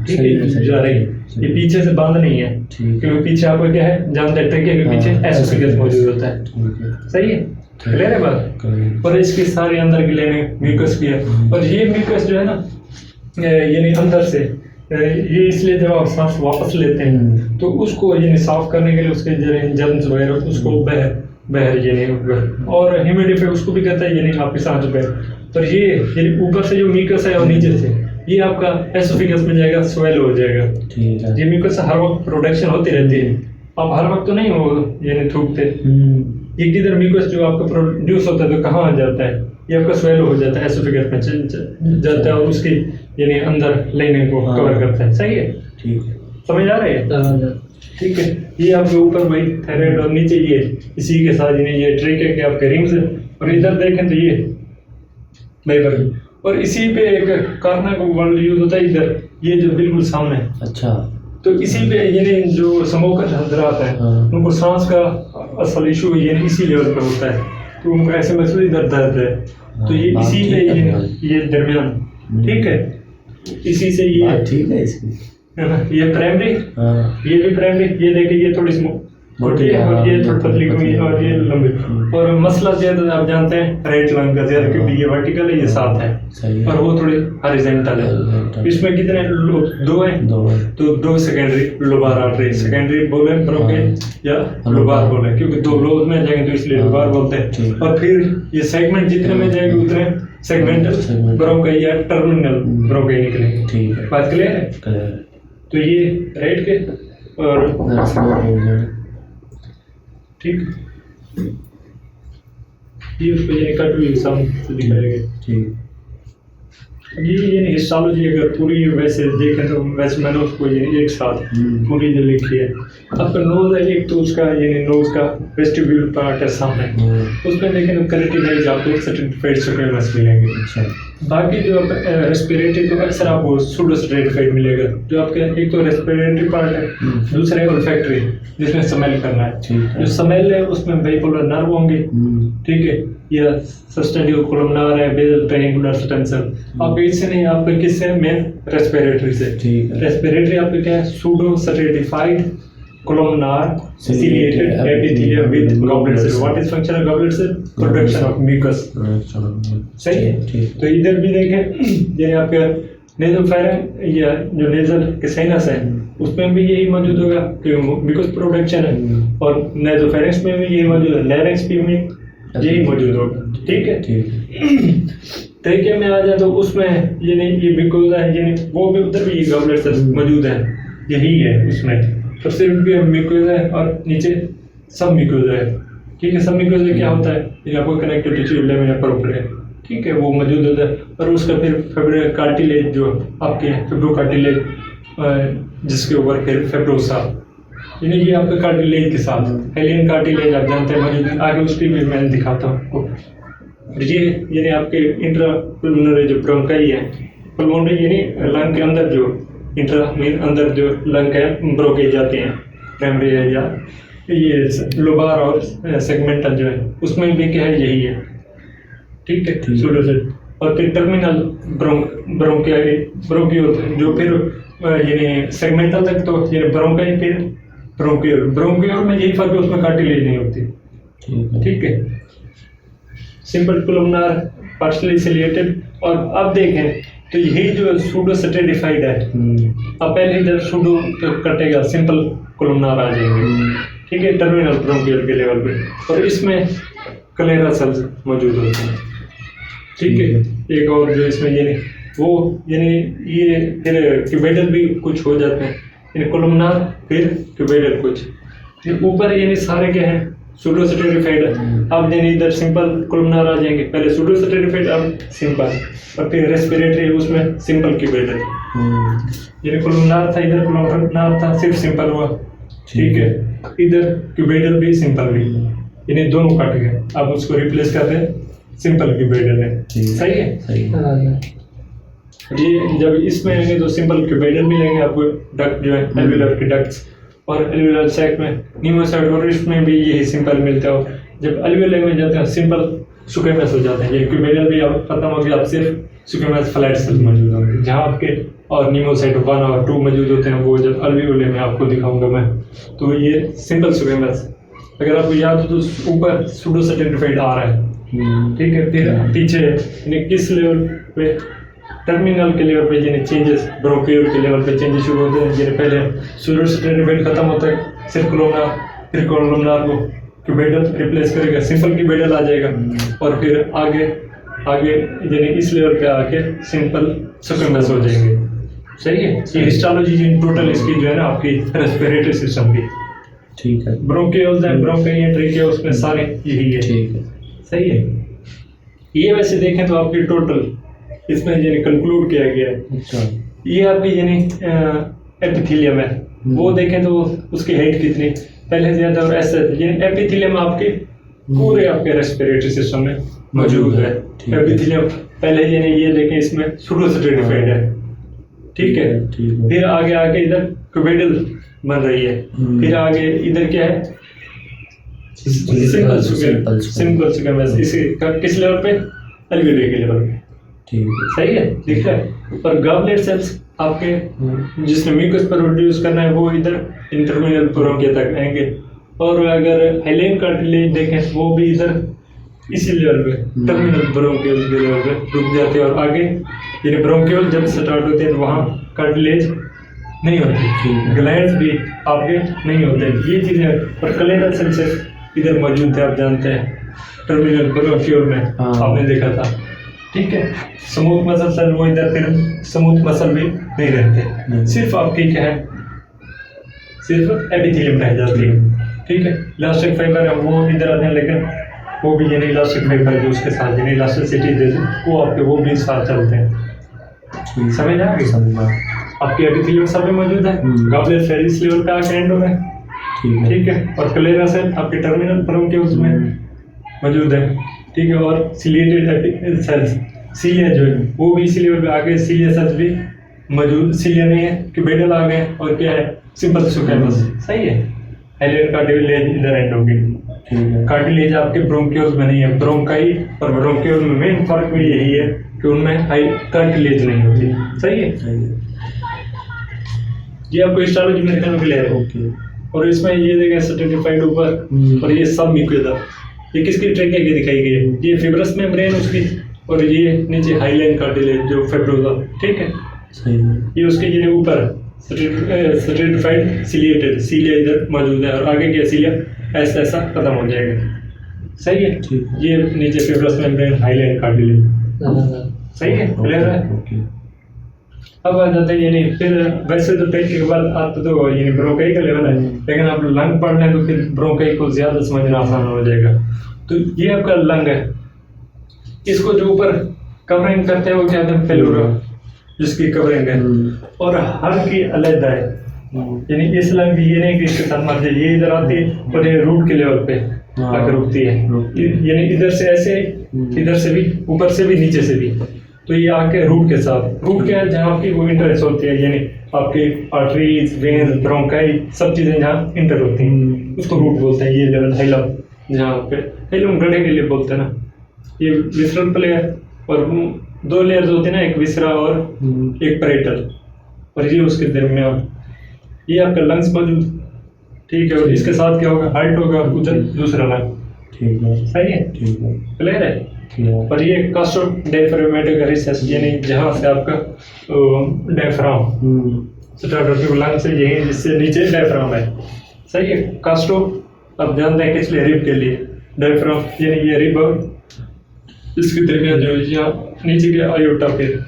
ठीक है, जा रही, ये पीछे से बंद नहीं है, क्योंकि पीछे आपको क्या है जानते हैं कि पीछे एसोफेगस मौजूद होता है, सही है, क्लियर है बात। और इसके सारे अंदर की लेने म्यूकस भी है, और ये म्यूकस जो है ना यानी अंदर से ये इसलिए जब आप सांस वापस लेते हैं तो उसको यानी साफ करने के लिए उसके जर्म्स वगैरह उसको बहर यानी और ह्यूमिडिफाई उसको भी कहता है यानी आपकी सांस बहर। और ये यानी ऊपर से जो म्यूकस है और नीचे से ये आपका एसोफेगस में जाएगा, स्वेल हो जाएगा, ठीक है। ये म्यूकस हर वक्त प्रोडक्शन होती रहती है, आप हर वक्त तो नहीं हो यानी थूकते, ये किधर म्यूकस जो आपका प्रोड्यूस होता है तो कहाँ आ जाता है, ये आपका स्वेल हो जाता है, एसोफेगस में जाता है और उसकी यानी अंदर लेने को कवर करता है, सही है, ठीक है, समझ आ रही है, ठीक है। ये आपके ऊपर भाई थायराइड और नीचे ये इसी के साथ यानी ये ट्रिक है कि आपके रिंग्स और इधर देखें तो ये भाई, और इसी पे एक कार्ना का वर्ड यूज होता है इधर, ये जो बिल्कुल सामने, अच्छा, तो इसी पे यानी जो स्मोकर हजरात हैं उनको सांस का असल इशू यानी इसी लेवल पे होता है, तो उनको ऐसे महसूस इधर दर्द है, तो ये इसी पे ये दरमियान, ठीक है, इसी से ये ठीक है, इसकी ये प्राइमरी, ये भी प्राइमरी, ये देखिए ये थोड़ी सी मोटी है और ये थोड़ी पतली हुई है और ये लंबी, और मसला ज्यादा आप जानते हैं राइट लंग का ज्यादा, क्योंकि ये वर्टिकल है ये 7 है और वो थोड़ी हॉरिजॉन्टल है। इसमें कितने दो हैं, तो 2 सेकेंडरी लोबार आर्टरी, सेकेंडरी बोले ब्रोंके या लोबार बोले, क्योंकि 2 लोब में जाएंगे तो इसलिए लोबार बोलते हैं। और फिर ये सेगमेंट जितने में जाएंगे उतने सेगमेंटल ब्रोंकाई या टर्मिनल ब्रोंकाई निकलेंगे, ठीक है, बात क्लियर है। तो ये राइट के और ठीक, ये उसको ये कट भी सामने दिखाएंगे, ठीक। ये हिस्टोलॉजी अगर पूरी वैसे देखें तो वैसे मैंने उसको ये एक साथ पूरी जो लिखी है। आपका नोज है एक, तो उसका यानी नोज का वेस्टिब्यूल पार्ट है सामने, उसमें देखें तो कैरोटिडाइज आपको सर्टिफाइड स्क्वेमस मिलेंगे, अच्छा। बाकी जो रेस्पिरेटरी तो अक्सर आपको सूडो सर्टिफाइड मिलेगा, जो आपके एक तो रेस्पिरेटरी पार्ट है, दूसरा है ओल्फैक्टरी जिसमें स्मेल करना है, जो स्मेल है उसमें बाइपोलर नर्व होंगे, ठीक है, या सब्सटेंटिव कोलमनार है, बेसल ट्रायंगुलर स्टेंसल, आप इससे नहीं, आपके किससे मेन रेस्पिरेटरी से, रेस्पिरेटरी आपके क्या है, pseudo certified columnar ciliated epithelium with goblet cell. What is function of goblet cell? Production of mucus. सही है। तो इधर भी देखें जैसे आपका नेज़ोफेरेंक्स या जो नेज़ल के साइनस है उसमें भी यही मौजूद होगा क्योंकि म्यूकस प्रोडक्शन है, और नेज़ोफेरेंक्स में भी यही मौजूद है, लैरिंक्स में यही मौजूद होगा, ठीक है, ठीक। तरीके में आ जाए तो उसमें यानी ये म्यूकोसा है, यानी वो भी उधर भी ये गॉबलेट सेल मौजूद है, यही है उसमें, तो सिर्फ भी म्यूकोजा है और नीचे सब म्यूकोजा है। ठीक है, सब म्यूकोजा क्या होता है, ये आपको कनेक्टेड टिश्यू लेमिना प्रोप्रिया, ठीक है, वो मौजूद होता है। और उसका फिर फेब्रो कार्टिलेज जो आपके फेब्रो कार्टिलेज जिसके ऊपर फिर फेब्रोसा, यानी ये आपका कार्टिलेज के साथ एलियन कार्टिलेज आप जानते हैं मौजूद, आगे उसकी भी मैं दिखाता हूँ आपको। ये यानी आपके इंट्रापुलमोनरी जो ब्रोंकाई है, पुलमोनरी यानी लंग के अंदर जो इंट्रा मीन अंदर जो लंग के ब्रोंकाई जाते हैं, प्राइमरी या ये लोबार और सेगमेंटल जो है उसमें भी क्या है यही है। ठीक है, सूडोसेट। और फिर टर्मिनल ब्रोंकियोल जो फिर यानी सेगमेंटल तक तो यानी ब्रोंकाई, फिर ब्रोंकियोल में यही फर्क है, उसमें कार्टिलेज नहीं होती। ठीक है, सिंपल कोलमनार पार्शियली सिलिएटेड। और अब देखें तो यही जो सूडो स्ट्रेटिफाइड है, अब पहले इधर सूडो कटेगा, सिंपल कोलमनार आ जाएंगे। ठीक है, टर्मिनल ब्रोंकियोल के लेवल पे, और इसमें क्लेरा सेल्स मौजूद होते हैं। ठीक है, एक और जो इसमें यानी वो यानी ये फिर क्यूबेडल भी कुछ हो जाते हैं, यानी कोलमनार फिर क्यूबेडल कुछ, फिर ऊपर यानी सारे क्या हैं सूडो स्ट्रेटिफाइड। अब यानी इधर सिंपल कोलमनार आ जाएंगे, पहले सूडो स्ट्रेटिफाइड अब सिंपल, और फिर रेस्पिरेटरी उसमें सिंपल क्यूबेडल। यानी कोलमनार था, इधर कोलमनार था, सिर्फ सिंपल हुआ। ठीक है, इधर क्यूबेडल भी सिंपल भी, यानी दोनों कट गए, अब उसको रिप्लेस करते हैं सिंपल क्यूबेडल है। सही है, सही है। ये जब इसमें आएंगे तो सिंपल क्यूबेडल मिलेंगे आपको, डक्ट जो है एल्वियोलर के डक्ट्स, और एल्वियोलर सैक में निमोसाइड और इसमें भी यही सिंपल मिलता है। जब एल्वियोलर में जाते हैं सिंपल सुकेमस हो जाते हैं, ये क्यूबेडल भी आप खत्म हो गया, आप सिर्फ सुकेमस फ्लैट सेल मौजूद होंगे, जहाँ आपके और निमोसाइट 1 और 2 मौजूद होते हैं, वो जब एल्वियोलर में आपको दिखाऊंगा मैं। तो ये सिंपल सुकेमस, अगर आपको याद हो तो ऊपर सूडो स्ट्रेटिफाइड आ रहा है। ठीक है, फिर पीछे यानी किस लेवल पे, टर्मिनल के लेवल पे यानी चेंजेस, ब्रोंकियोल के लेवल पे चेंजेस शुरू होते हैं। यानी पहले सूडो स्ट्रेटिफाइड खत्म होता है, सिर्फ कोलमनार, फिर कोलमनार को क्यूबेडल रिप्लेस करेगा, सिंपल क्यूबेडल आ जाएगा, और फिर आगे यानी इस लेवल पे आके सिंपल सुकेमस हो जाएंगे। सही है, ये हिस्टोलॉजी टोटल इसकी जो है ना आपकी रेस्पिरेटरी सिस्टम की। ठीक है, ब्रोंकियोल्स हैं, ब्रोंकाई ट्रेकिया, उसमें सारे यही है। ठीक है, सही है। ये वैसे देखें तो आपकी टोटल इसमें यानी कंक्लूड किया गया है। अच्छा, ये आपकी यानी एपिथेलियम है, वो देखें तो उसकी हाइट कितनी पहले से ज्यादा, और ऐसे यानी एपिथेलियम आपके पूरे आपके रेस्पिरेटरी सिस्टम में मौजूद है। एपिथेलियम पहले यानी ये देखें इसमें सूडो स्ट्रेटिफाइड है। ठीक है, फिर आगे आके इधर क्यूबेडल बन रही है, फिर आगे इधर क्या है सिंपल सुकेमस, इसी किस लेवल पे, एल्वियोलर के लेवल पे। ठीक है, सही है, दिख रहा है। और गॉबलेट सेल्स आपके जिसने म्यूकस पर प्रोड्यूस करना है वो इधर इंटरमिनल ब्रोंकिया तक आएंगे, और अगर हेलेन कार्टिलेज देखें वो भी इधर इसी लेवल पे टर्मिनल ब्रोंकियोल के लेवल पे रुक जाते हैं, और आगे यानी ब्रोंकियोल जब स्टार्ट होते हैं तो वहाँ कार्टिलेज नहीं होती, ग्लैंड्स भी आपके नहीं होते, ये चीज़ें। और क्लेरा सेल्स इधर मौजूद थे, आप जानते हैं टर्मिनल ब्रोंकियोल में आपने देखा था। ठीक है, स्मूथ मसल सेल वो इधर, फिर स्मूथ मसल भी नहीं रहते, सिर्फ आपकी क्या है, सिर्फ एपिथेलियम रह जाती है। ठीक है, इलास्टिक फाइबर है वो इधर आते हैं, लेकिन वो भी यानी इलास्टिक फाइबर जो उसके साथ यानी इलास्टिसिटी देते वो आपके वो भी साथ चलते हैं। समझ आ गई? समझ आ, आपकी एपिथेलियम सब में मौजूद है, गॉबलेट सेल इस लेवल पे आके एंड हो गए। ठीक है, और क्लेरा सेल आपके टर्मिनल ब्रोंकियोल्स में मौजूद है। ठीक है, और सिलिएटेड सेल्स, सीलिया जो है वो भी इसी लेवल पे आगे, सीलिया सेल्स भी मौजूद, सीलिया नहीं है क्यूबेडल आ गए, और क्या है सिंपल सुकेमस। सही है, एलियन कार्टिलेज इधर एंड हो गई। कार्टिलेज आपके ब्रोंकियोल्स में नहीं है, ब्रोंकाई और ब्रोंकियोल में मेन फर्क भी यही है कि उनमें हाई कार्टिलेज नहीं होती। सही है, ये आपको हिस्टोलॉजी में देखने को मिलेगा। और इसमें ये देखें स्ट्रेटिफाइड ऊपर, और ये सब म्यूकोसा, ये किसकी ट्रेकिया की दिखाई गई है, ये फिब्रस मेम्ब्रेन उसकी, और ये नीचे हाईलाइन कार्टिलेज जो फेब्रोसा। ठीक है, ये उसके ये ऊपर स्ट्रेटिफाइड सिलिएटेड, सीलिया इधर मौजूद है, और आगे क्या सीलिया ऐसा ऐसा खत्म हो जाएगा। सही है, ये नीचे फिब्रस मेम्ब्रेन हाईलाइन कार्टिलेज। सही है, क्लियर है। अब आ जाते हैं यानी फिर वैसे तो टेक के बाद आता तो यानी ब्रोंकाई का लेवल है, लेकिन आप लंग पढ़ लें तो फिर ब्रोंकाई को ज़्यादा समझना आसान हो जाएगा। तो ये आपका लंग है, इसको जो ऊपर कवरिंग करते हैं वो क्या कहते हैं प्लेउरा, जिसकी कवरिंग है, और हर की अलग है। यानी इस लंग ये नहीं कि इसके साथ मर जाए, ये इधर आती है और ये रूट के लेवल पे आकर रुकती है, यानी इधर से ऐसे, इधर से भी, ऊपर से भी, नीचे से भी। तो ये आके रूट के साथ, रूट क्या है जहाँ आपकी वो इंटरेस्ट होती है, यानी आपकी आर्टरीज, वेन्स, ब्रोंकाई, सब चीज़ें जहाँ इंटर होती हैं उसको रूट बोलते हैं। ये लेवल हाइलम, जहाँ पे हाइलम गड्ढे के लिए बोलते हैं ना। ये विसरल प्लेयर और 2 लेयर्स होते हैं ना, एक विसरा और एक परेटल, और ये उसके दरमियान ये आपका लंग्स मौजूद, ठीक है। और इसके साथ क्या होगा, हार्ट होगा, उधर दूसरा लंग, ठीक है, सही है, ठीक है, क्लियर है। और ये कास्टो डायफ्रामेटिक रिसेस, यानी जहाँ से आपका डायफ्राम स्टार्ट होकर लंग से यही जिससे नीचे डायफ्राम है, सही है। कास्टो अब जानते हैं किस लिए, रिब के लिए, डायफ्राम यानी ये रिब और इसके दरमियान जो यहाँ नीचे के आयोटा, फिर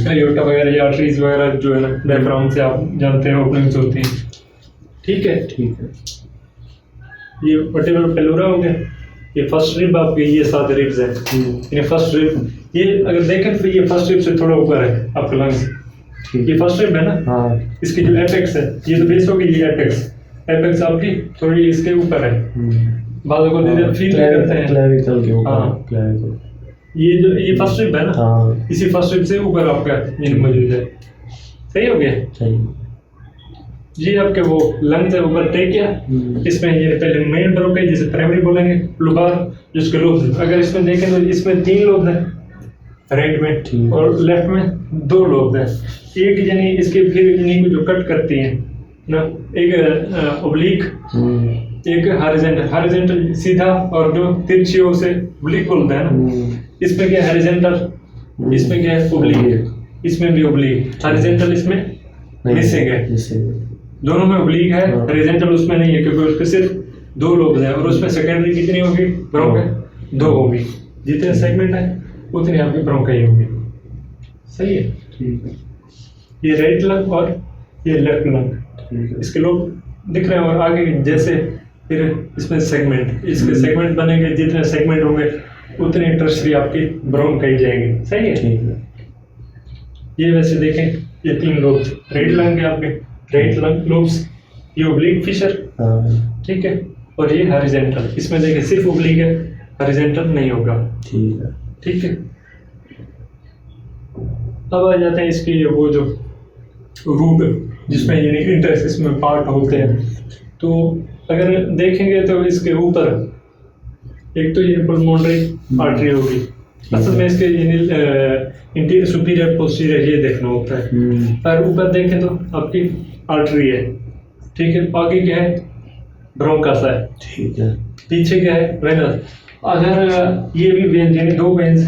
आयोटा वगैरह या आर्टरीज वगैरह जो है ना डायफ्राम से आप जानते हैं ओपनिंग्स होती हैं, ठीक है, ठीक है। ये वर्टिब्रल पेलुरा हो गया, ये फर्स्ट रिब आपके, ये 7 रिब्स हैं, यानी फर्स्ट रिब, ये अगर देखें तो ये फर्स्ट रिब से थोड़ा ऊपर है आपका लंग्स, ये फर्स्ट रिब है ना, इसकी जो एपेक्स है, ये तो बेस होगी, ये एपेक्स आपकी थोड़ी इसके ऊपर है, बालों को फील करते हैं क्लेविकल के ऊपर, क्लेविकल, ये जो ये फर्स्ट रिब है ना, इसी फर्स्ट रिब से ऊपर आपका ये मौजूद है, सही हो गया, सही। ये आपके वो लंग्स है, ऊपर टेकिया, इसमें ये पहले मेन ब्रोंकाई जिसे प्राइमरी बोलेंगे, लुबार जिसके लोब्स, अगर इसमें देखें तो इसमें 3 लोब्स हैं, राइट में और लेफ्ट में 2 लोब्स हैं। एक यानी इसके फिर इन्हीं को जो कट करती हैं ना, एक ओब्लिक, एक हॉरिजॉन्टल सीधा, और जो तिरछी उसे ओब्लिक बोलते हैं ना। इसमें क्या है हॉरिजॉन्टल, इसमें क्या है ओब्लिक, इसमें भी ओब्लिक, हॉरिजॉन्टल इसमें मिसिंग है, दोनों में ओब्लिक है, हॉरिजॉन्टल उसमें नहीं है क्योंकि उसके सिर्फ 2 लोब्स हैं, और उसमें सेकेंडरी कितनी होगी, ब्रोंकाई 2 होगी, जितने सेगमेंट है उतनी आपकी ब्रोंकाई होगी, सही है, ठीक है। ये राइट लंग और ये लेफ्ट लंग, इसके लोग दिख रहे हैं, और आगे जैसे फिर इसमें सेगमेंट, इसके सेगमेंट बनेंगे, जितने सेगमेंट होंगे उतने टर्शरी आपकी ब्रोंकाई जाएंगे, सही है, ठीक है। ये वैसे देखें, ये 3 लोब्स राइट लंग के आपके, राइट लंग लोब्स, ये ओब्लिक फिशर, ठीक है, और ये हॉरिजॉन्टल, इसमें देखें सिर्फ ओब्लिक है, हॉरिजॉन्टल नहीं होगा, ठीक है, ठीक है। अब आ जाते हैं इसकी वो जो रूट जिसमें यानी इंटरेस्ट इसमें पार्ट होते हैं। तो अगर देखेंगे तो इसके ऊपर एक तो ये पल्मोनरी आर्टरी होगी, असल में इसके इंटीरियर सुपीरियर पोस्टीरियर ये देखना होता है। पर ऊपर देखें तो आपकी आर्टरी है, ठीक है, आगे क्या है ब्रोंकास है, ठीक है, पीछे क्या है वेनस। अगर ये भी वेन यानी 2 वेन्स,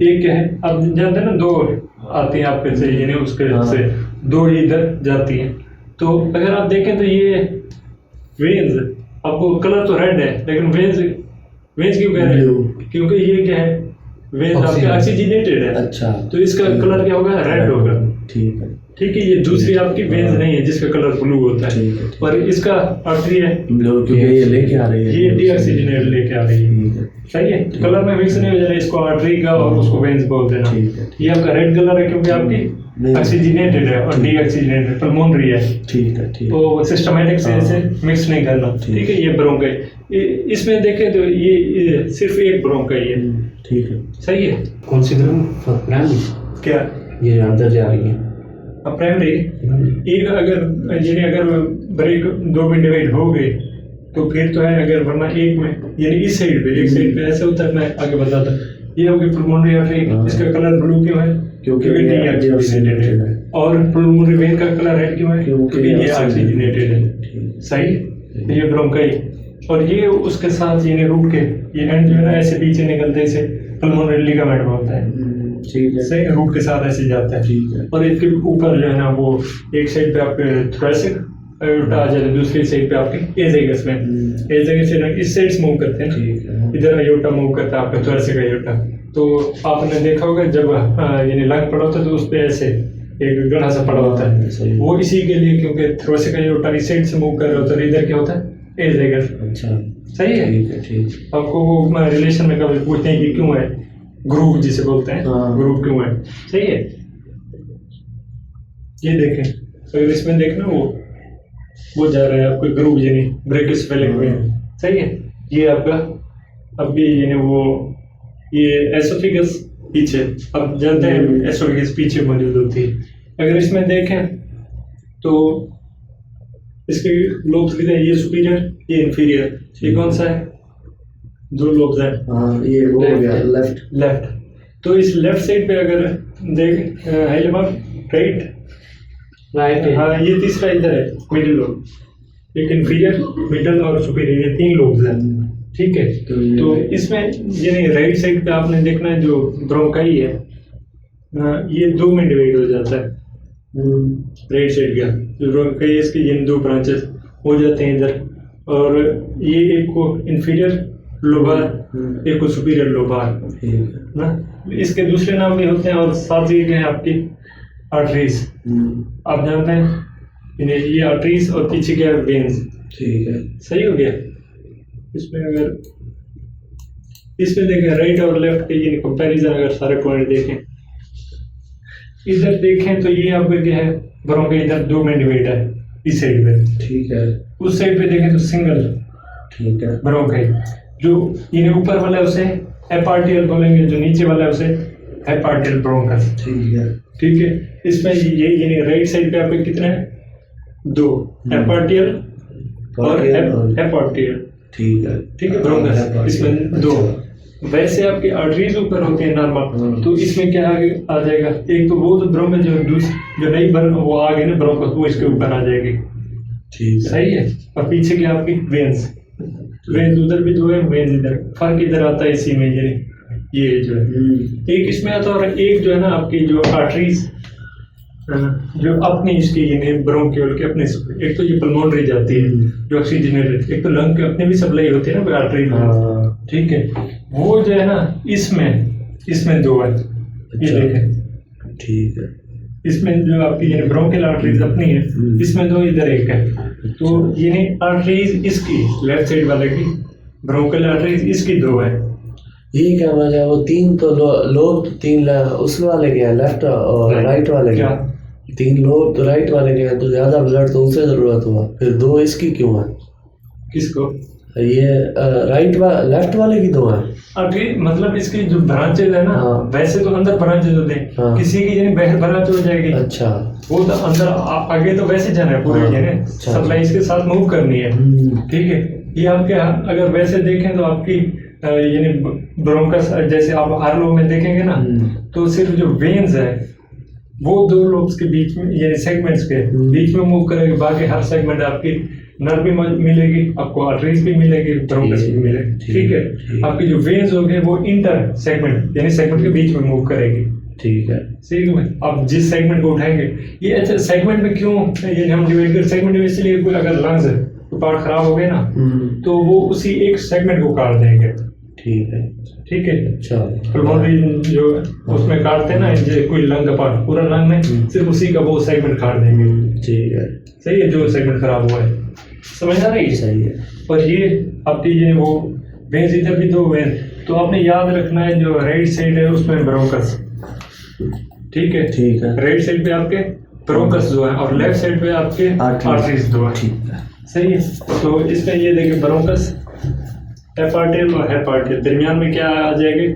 एक क्या है, अब जानते हैं ना 2 आती हैं आपके से, यानी उसके से 2 इधर जाती हैं। तो अगर आप देखें तो ये वेन्स, आपको कलर तो रेड है लेकिन वेन्स क्यों कह रहे हैं, क्योंकि ये क्या है वेन्स आपके ऑक्सीजनेटेड है, अच्छा, तो इसका कलर क्या होगा, रेड होगा, ठीक है, ठीक है। ये दूसरी आपकी वेन्स नहीं है जिसका कलर ब्लू होता है, और इसका आर्टरी है ब्लू, क्योंकि ये लेके आ रही है, ये डीऑक्सीजनेट लेके आ रही है, सही है, कलर में मिक्स नहीं हो जाए, इसको आर्टरी का और उसको वेन्स बोलते हैं ना। ये आपका रेड कलर है क्योंकि आपकी ऑक्सीजनेटेड है और डीऑक्सीजनेटेड पल्मोनरी है, ठीक है, ठीक, तो सिस्टमैटिक से इसे मिक्स नहीं करना, ठीक है। ये ब्रोंकाई, इसमें देखें तो ये सिर्फ एक ब्रोंकाई है, ठीक है, सही है। कौन सी प्राइमरी क्या ये अंदर जा रही है, अब प्राइमरी एक अगर ब्रेक 2 में डिवाइड हो गए तो फिर तो है, अगर वरना एक में यानी इस साइड पे, एक साइड पे ऐसे होता है, मैं आगे बताता। ये होगी पल्मोनरी आर्टरी, इसका कलर ब्लू क्यों है, क्योंकि ये डीऑक्सीजनेटेड है, और पल्मोनरी वेन का कलर रेड क्यों है, क्योंकि ये ऑक्सीजनेटेड है, सही। ये ब्रोंकाई, और ये उसके साथ यानी रूट के ये एंड जो है ना ऐसे पीछे निकलते हैं, इसे पल्मोनरी लिगामेंट बोलते हैं, ठीक है, सही, रूट के साथ ऐसे जाता है, ठीक है। और इसके ऊपर जो है ना वो एक साइड पे आपके थोरेसिक आयोटा आ जाता है, दूसरी साइड पे आपके एजेगस में, एजेगस से इस साइड से मूव करते हैं, ठीक है, इधर आयोटा मूव करता है आपका थोरेसिक आयोटा। तो आपने देखा होगा जब यानी लंग पड़ा होता है तो उस पर ऐसे एक गड़ा सा पड़ा होता है, सही। वो इसी के लिए, क्योंकि थोरेसिक यूट्राई साइड से मूव कर रहे होता है, इधर क्या होता है ए जाएगा। अच्छा सही है। ठीक है ठीक। आपको वो रिलेशन में कभी पूछते हैं कि क्यों है, ग्रुप जिसे बोलते हैं, हाँ। ग्रुप क्यों है। सही है। ये देखें, अगर इसमें देखना वो जा रहा है आपको ग्रुप, यानी ब्रेकिस फैले हुए हैं। सही है। ये आपका अभी यानी वो ये एसोफिगस पीछे, अब जानते हैं एसोफिगस पीछे मौजूद होती है। अगर इसमें देखें तो इसके लोब्स कितने हैं, ये सुपीरियर, ये इंफीरियर, ये कौन सा है, दो लोब्स हैं। हाँ ये वो हो गया लेफ्ट। तो इस लेफ्ट साइड पे अगर देख राइट, हाँ ये तीसरा इधर है मिडिल लोब, एक इंफीरियर, मिडल और सुपीरियर, ये तीन लोब्स हैं। ठीक है। तो इसमें यानी राइट साइड पे आपने देखना है जो ब्रोंकाई है, ये दो में डिवाइड हो जाता है। राइट साइड का जो ब्रोंकाई है इसके ये दो ब्रांचेस हो जाते हैं इधर, और ये एक को इंफीरियर लोबार, एक को सुपीरियर लोबार ना। इसके दूसरे नाम भी होते हैं, और साथ ही हैं आपकी आर्टरीज। आप जानते हैं ये आर्टरीज, और पीछे क्या वेन्स। ठीक है। सही हो गया। इसमें अगर इसमें देखें राइट और लेफ्ट के ये कंपैरिजन, अगर सारे पॉइंट देखें, इधर देखें तो ये आपका क्या है, ब्रोंकाई इधर दो में डिवाइड है इस साइड पे। ठीक है। उस साइड पे देखें तो सिंगल ठीक है। ब्रोंकाई, जो ये ऊपर वाला है उसे एपार्टियल बोलेंगे, जो नीचे वाला है उसे हेपार्टियल ब्रोंकस। ठीक है। ठीक है। इसमें ये यानी राइट साइड पे आपके कितने हैं, दो, एपार्टियल और हेपार्टियल। ठीक है। ठीक है, ब्रोंकस इसमें दो। वैसे आपके आर्टरीज ऊपर होते हैं नॉर्मल, तो इसमें क्या आ जाएगा, एक तो वो तो ब्रोंकस जो नहीं बन वो आ गए ना ब्रोंकस, वो इसके ऊपर आ जाएगी। ठीक है। सही है। और पीछे क्या आपकी वेन्स, वेन्स उधर भी दो है, वेन्स इधर, फर्क इधर आता है इसी में, ये जो है एक इसमें आता है, और एक जो है ना आपकी जो आर्टरीज जो अपनी इसकी यानी ब्रोंकियल के अपने, एक तो ये पल्मोनरी जाती है जो ऑक्सीजनेटेड, एक तो लंग के अपने भी सप्लाई होती है ना आर्टरी में। ठीक है। वो जो है ना इसमें दो है। ये देखें। ठीक है। इसमें जो आपकी यानी ब्रोंकियल आर्टरीज अपनी है, इसमें दो, इधर एक है। तो यानी आर्टरीज इसकी लेफ्ट साइड वाले की, ब्रोंकियल आर्टरीज इसकी दो है। ये क्या वजह है, वो तीन तो लोग तीन उसमें वाले के हैं, लेफ्ट और राइट वाले के, तीन लोग तो राइट वाले के हैं, तो ज्यादा ब्लड तो उसे जरूरत हुआ, फिर दो इसकी क्यों है? किसको? ये लेफ्ट वाले की दो है। मतलब इसकी जो ब्रांचेज है ना, वैसे तो अंदर ब्रांचेज होते हैं, किसी की यानी बाहर ब्रांच हो जाएगी। अच्छा। वो तो अंदर आगे तो वैसे जाना है पूरे, यानी सप्लाई इसके साथ मूव करनी है। ठीक है। ये आपके अगर वैसे देखें तो आपकी यानी ब्रोंकस, जैसे आप हर लोग में देखेंगे ना, तो सिर्फ जो वेन्स है वो दो लोब्स के बीच में यानी सेगमेंट्स के बीच में मूव करेगी, बाकी हर सेगमेंट आपकी नर्व भी मिलेगी, आपको आर्टरीज भी मिलेगी, ब्रोंकस भी मिलेगी। ठीक है। आपकी जो वेन्स होंगे वो इंटर सेगमेंट यानी सेगमेंट के बीच में मूव करेगी। ठीक है। सही है। आप जिस सेगमेंट को उठाएंगे, ये अच्छा सेगमेंट में क्यों ये हम डिवाइड कर, सेगमेंट में इसलिए कोई अगर लंग्स है तो पार्ट खराब हो गए ना, तो वो उसी एक सेगमेंट को काट देंगे। ठीक है। ठीक है। अच्छा। पल्मोनरी जो उसमें काटते हैं ना, कोई लंग का पार्ट, पूरा लंग में सिर्फ उसी का वो सेगमेंट काट देंगे। ठीक है। सही है। जो सेगमेंट खराब हुआ है, समझ आ रही है? सही है। और ये आपकी ये वो वेन्स इधर भी दो वेन, तो आपने याद रखना है जो राइट साइड है उसमें ब्रोंकस। ठीक है। ठीक है। राइट साइड पे आपके ब्रोंकस जो है, और लेफ्ट साइड पे आपके आर्टरीज दो है। ठीक है। सही है। तो इसमें ये देखिए ब्रोंकस, एपार्टियल और हेपार्टियल, दरमियान में क्या आ जाएगी,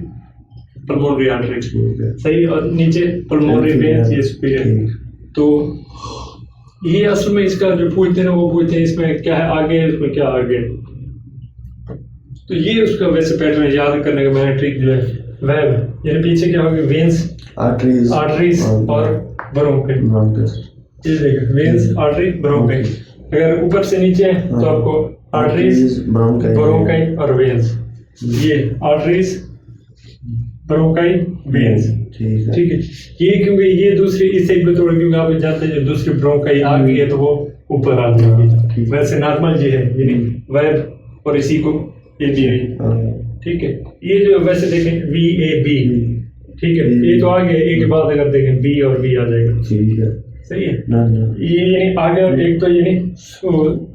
पल्मोनरी आर्टरी। सही। और नीचे पल्मोनरी वेन्स, ये सुपीरियर। तो ये असल में इसका जो पूछते हैं वो पूछते हैं इसमें क्या है आगे, इसमें क्या आगे। तो ये उसका वैसे पैटर्न याद करने का मैंने ट्रिक जो है वेब, यानी पीछे क्या होगा, वेन्स, आर्टरीज और ब्रोंकाई। ये देखिए वेन्स, आर्टरी, ब्रोंकाई। अगर ऊपर से नीचे है तो आपको आर्टरीज, ब्रोंकाई और वेन्स। ये आर्टरीज, ब्रोंकाई, वेन्स। ठीक है। ये क्योंकि ये दूसरी इस साइड पे थोड़ा, क्योंकि आप जानते हैं जो दूसरी ब्रोंकाई आ गई है तो वो ऊपर आ जाएगी। वैसे नॉर्मल ये है यानी वेब, और इसी को ये भी है। ठीक है। ये जो वैसे देखें VAB, ठीक है, ये तो आगे एक के बाद अगर देखें बी और बी आ जाएगा, ठीक है। सही है। ना ये यानी आगे एक तो यानी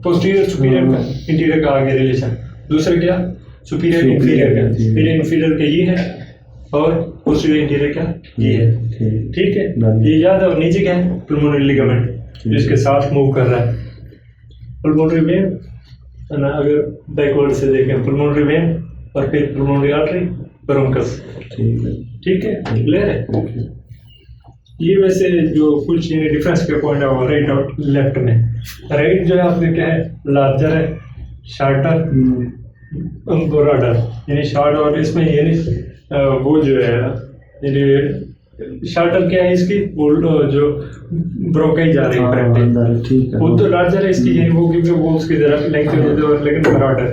पोस्टीरियर सुपीरियर का इंटीरियर का आगे रिलेशन, दूसरा क्या सुपीरियर इंफीरियर का, सुपीरियर इंफीरियर का ये है और पोस्टीरियर इंटीरियर का ये है, ठीक है। ये याद है। और नीचे क्या है पल्मोनरी लिगामेंट जिसके साथ मूव कर रहा है, पल्मोनरी वेन है ना, अगर बैकवर्ड से देखें पल्मोनरी वेन और फिर पल्मोनरी आर्टरी ब्रोंकस, ठीक है, क्लियर है। ये वैसे जो कुछ डिफरेंस के पॉइंट है वो राइट और लेफ्ट में। राइट जो है आपके क्या है लार्जर है, शार्टर, ब्रॉडर, यानी शॉर्ट, और इसमें यानी वो जो है यानी शार्टर क्या है इसकी वो जो ब्रोंकाई जा रही है, ठीक है। वो तो लार्जर है इसकी, यानी वो क्योंकि वो उसकी तरफ लेंथ है, लेकिन ब्रॉडर,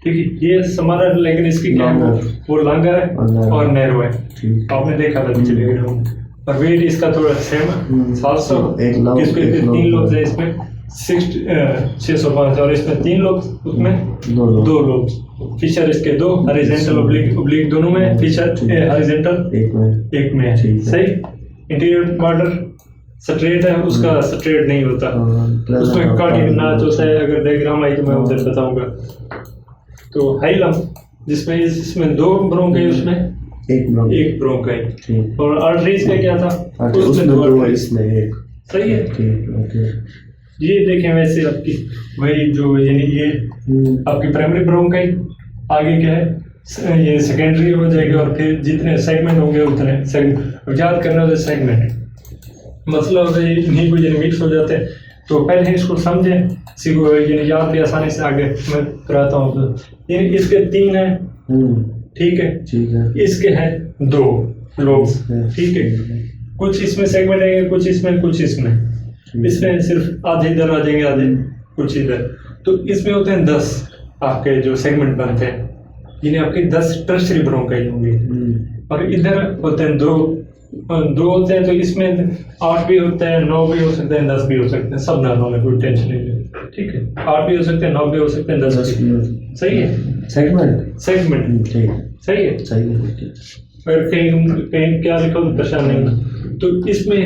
ठीक है। ये समारा, लेकिन इसकी क्या है वो लॉन्गर है और नैरो है, आपने देखा था पिछले वीडियो में। और वेट इसका थोड़ा सेम है 700, इसमें 3 लोग हैं, इसमें 605 और इसमें 3 लोग, उसमें 2 लोग। फीचर इसके 2 हॉरिजॉन्टल ओब्लिक दोनों में, फीचर हॉरिजॉन्टल एक में है, सही। इंटीरियर बॉर्डर स्ट्रेट है, उसका स्ट्रेट नहीं होता, उसमें कार्डिक नाच होता है। अगर डायग्राम आई तो मैं उधर बताऊंगा। तो हाइलम जिसमें इसमें 2 ब्रोंकाई, उसमें एक ब्रोंकाई, और आर्टरीज का क्या था उसमें 2, इसमें एक, सही है। ये देखें वैसे आपकी वही जो यानी ये आपकी प्राइमरी ब्रोंकाई, आगे क्या है ये सेकेंडरी हो जाएगी, और फिर जितने सेगमेंट होंगे उतने सेगमेंट याद करना होता है। सेगमेंट मतलब इन्हीं को यानी मिक्स हो जाते हैं, तो पहले इसको समझें, इसी को यानी याद भी आसानी से आगे मैं कराता हूँ। तो यानी इसके 3 है, ठीक है, इसके हैं 2 लोब्स, ठीक है। कुछ इसमें सेगमेंट आएंगे, कुछ इसमें, कुछ इसमें सिर्फ आधे इधर आ जाएंगे, आधे कुछ इधर। तो इसमें होते हैं 10 आपके जो सेगमेंट बनते हैं, जिन्हें आपके 10 टर्शरी ब्रोंकाई होंगे, और इधर होते हैं 2 होते हैं। तो इसमें 8 भी होते हैं, 9 भी हो सकते हैं, 10 भी हो सकते हैं, सब नॉर्मल है, कोई टेंशन नहीं है, ठीक है। 8 भी हो सकते हैं, 9 भी हो सकते हैं, 10 भी, सही है। सेगमेंट सही है। और कहीं क्या लिखा तो परेशान नहीं। तो इसमें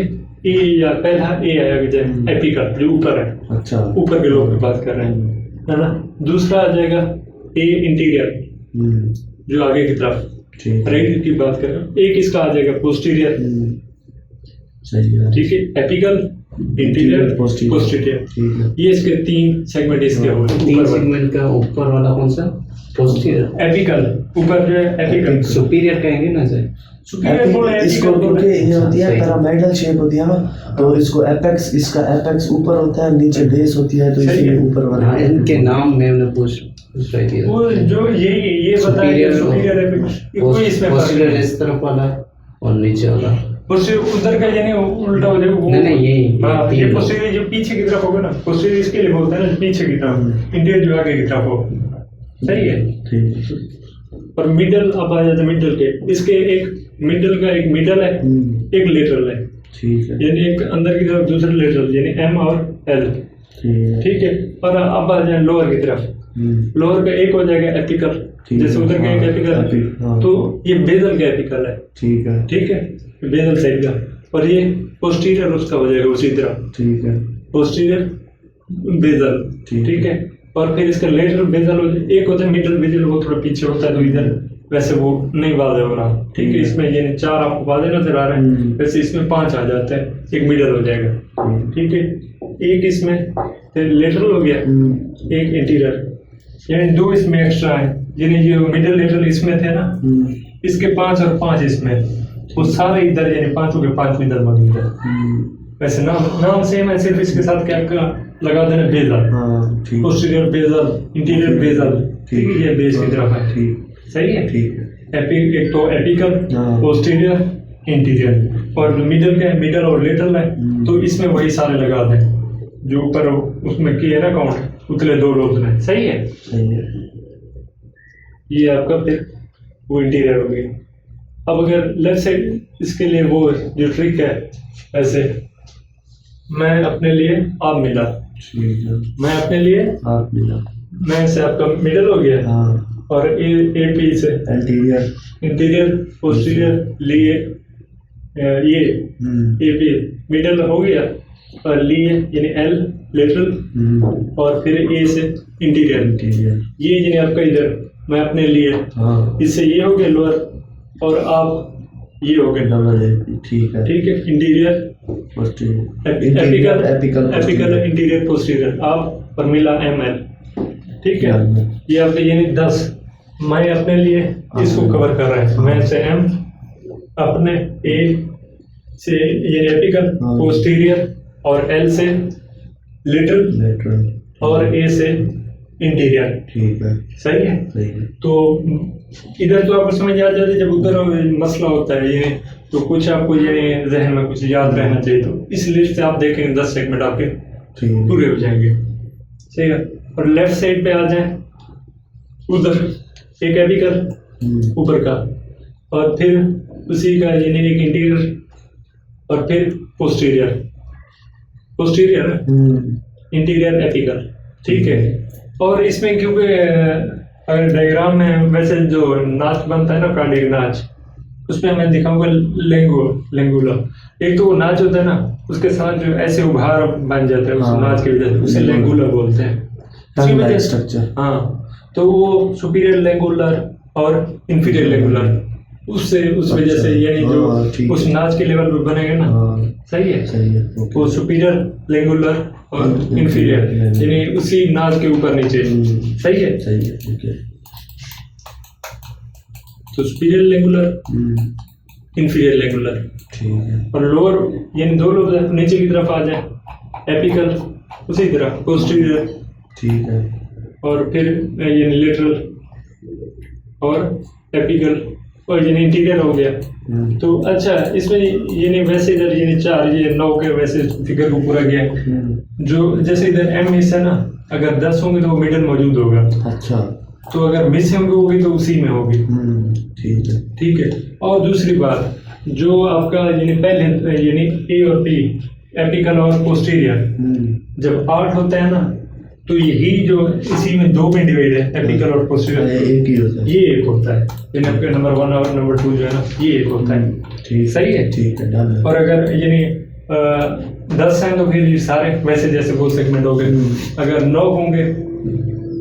ए या पहला ए आएगा एपिकल जो ऊपर है, अच्छा, ऊपर के लोग की बात कर रहे हैं, है ना। दूसरा आ जाएगा ए इंटीरियर जो आगे की तरफ, राइट की बात कर रहे हैं। एक इसका आ जाएगा पोस्टीरियर, सही है, ठीक है। एपिकल, इंटीरियर, पोस्टीरियर, ये इसके 3 सेगमेंट इसके हो गए। 3 सेगमेंट का ऊपर वाला कौन सा? पोस्टीरियर, एपिकल, ऊपर जो है एपिकल, सुपीरियर कहेंगे ना सर, इसको क्योंकि ये होती है पिरामिडल शेप होती है ना, तो इसको एपेक्स, इसका एपेक्स ऊपर होता है, नीचे बेस होती है, तो इसलिए ऊपर वाला। इनके नाम मैंने पूछ रही थी, वो जो ये बताइए सुपीरियर एपिक्स, कोई इसमें पोस्टीरियर इस तरफ वाला और नीचे वाला उधर का, यानी उल्टा हो जाएगा वो। नहीं, ये पोस्टीरियर जो पीछे की तरफ होगा ना, पोस्टीरियर इसके लिए बोलते हैं ना, पीछे की तरफ, इंटीरियर जो आगे की तरफ हो, सही है, ठीक। और मिडल अब आ जाते हैं मिडल के, इसके एक मिडल का एक मिडल है, एक लेटरल है, ठीक है, यानी एक अंदर की तरफ, दूसरा लेटरल, यानी एम और एल, ठीक है। और अब आ जाए लोअर की तरफ, लोअर का एक हो जाएगा एपिकल, जैसे उधर का एक एपिकल, तो ये बेजल का एपिकल है, ठीक है, बेजल साइड का। और ये पोस्टीरियर उसका हो जाएगा उसी तरह, ठीक है, पोस्टीरियर बेजल, ठीक है। और फिर इसका लेटरल बेजल हो जाए, एक होता है मिडल बेजल, वो थोड़ा पीछे होता है, तो इधर वैसे वो नहीं वादे हो रहा, ठीक है। इसमें ये 4 आपको वादे नजर आ रहे हैं, वैसे इसमें 5 आ जाते हैं, एक मिडल हो जाएगा, ठीक है। एक इसमें लेटरल हो गया, एक इंटीरियर, यानी 2 इसमें एक्स्ट्रा है, यानी जो मिडल लेटरल इसमें थे ना, इसके 5 और 5 इसमें, वो सारे इधर, यानी 5 के 5 इधर मौजूद है। वैसे नाम सेम है, सिर्फ इसके साथ क्या लगा देना basal, posterior basal, anterior basal, ठीक है, ये बेस की तरफ है, ठीक, सही है, ठीक है। एक तो एपिकल, पोस्टीरियर, इंटीरियर, और मिडल का मिडल और लेटरल है, तो इसमें वही सारे लगा दें जो ऊपर उसमें किए ना काउंट, उतले 2 लोग में, सही है, ये आपका फिर वो इंटीरियर हो गया। अब अगर लेफ्ट साइड, इसके लिए वो जो ट्रिक है, ऐसे मैं अपने लिए आप मिला, मैं अपने लिए आप मिला, मैं से आपका मिडल हो गया, और ए पी से इंटीरियर, पोस्टीरियर लिए ये भी मिडल हो गया, और लिए यानी एल लेटरल, और फिर ए से इंटीरियर। ये यानी आपका इधर मैं अपने लिए इससे ये हो गया लोअर, और आप ये हो गए डबल ए। ठीक है इंटीरियर एपिकल इंटीरियर पोस्टीरियर आप और मिला एम एल। ठीक है, ये आपके यानी 10 मैं अपने लिए इसको कवर कर रहा है। मैं से एम अपने ए से ये एपिकल पोस्टीरियर, और एल से लेटरल, और ए से इंटीरियर। ठीक है, सही है। तो इधर तो आपको समझ आ जाती है, जब उधर मसला होता है ये तो कुछ आपको ये जहन में कुछ याद रहना चाहिए। तो इस लिस्ट से आप देखेंगे 10 सेगमेंट आपके पूरे हो जाएंगे। सही है। और लेफ्ट साइड पे आ जाए, उधर एक एपिकल ऊपर का, और फिर उसी का यानी एक इंटीरियर, और फिर पोस्टीरियर इंटीरियर एपिकल। ठीक है। और इसमें क्योंकि अगर डायग्राम में वैसे जो नाच बनता है ना, कार्डियक नाच, उसमें मैं दिखाऊंगा लेंगुला। एक तो वो नाच होता है ना, उसके साथ जो ऐसे उभार बन जाता है उस नाच की वजह से, उसे लेंगुला बोलते हैं स्ट्रक्चर। हाँ, तो वो सुपीरियर लेंगुलर और इंफीरियर लेंगुलर उससे उस वजह से यानी जो उस नाच के लेवल पे बनेगा ना। सही है। वो सुपीरियर लेंगुलर और इंफीरियर यानी उसी नाच के ऊपर नीचे। सही है। तो सुपीरियर लेंगुलर इंफीरियर लेंगुलर, और लोअर यानी दो लोग नीचे की तरफ आ जाए, एपिकल उसी तरह पोस्टीरियर। ठीक है। और फिर यानी लेटरल और एपिकल और यानी इंटीरियर हो गया। तो अच्छा, इसमें यानी वैसे इधर यानी 4 ये 9 के वैसे फिगर को पूरा गया। जो जैसे इधर एम मिस है ना, अगर 10 होंगे तो वो मिडल मौजूद होगा। अच्छा। तो अगर मिस होगी तो उसी में होगी। ठीक है। और दूसरी बात, जो आपका यानी पहले यानी ए और पी एपिकल और पोस्टीरियर जब 8 होता है ना, तो यही जो इसी में 2 में डिवाइड है, एपिकल और पोस्टीरियर, एक ही होता है। ये एक होता है। यानी आपका नंबर 1 और नंबर 2 जो है ना, ये एक होता है। ठीक, सही है। ठीक है, डन है। और अगर यानी 10 हैं तो फिर ये सारे वैसे जैसे वो सेगमेंट हो गए। अगर 9 होंगे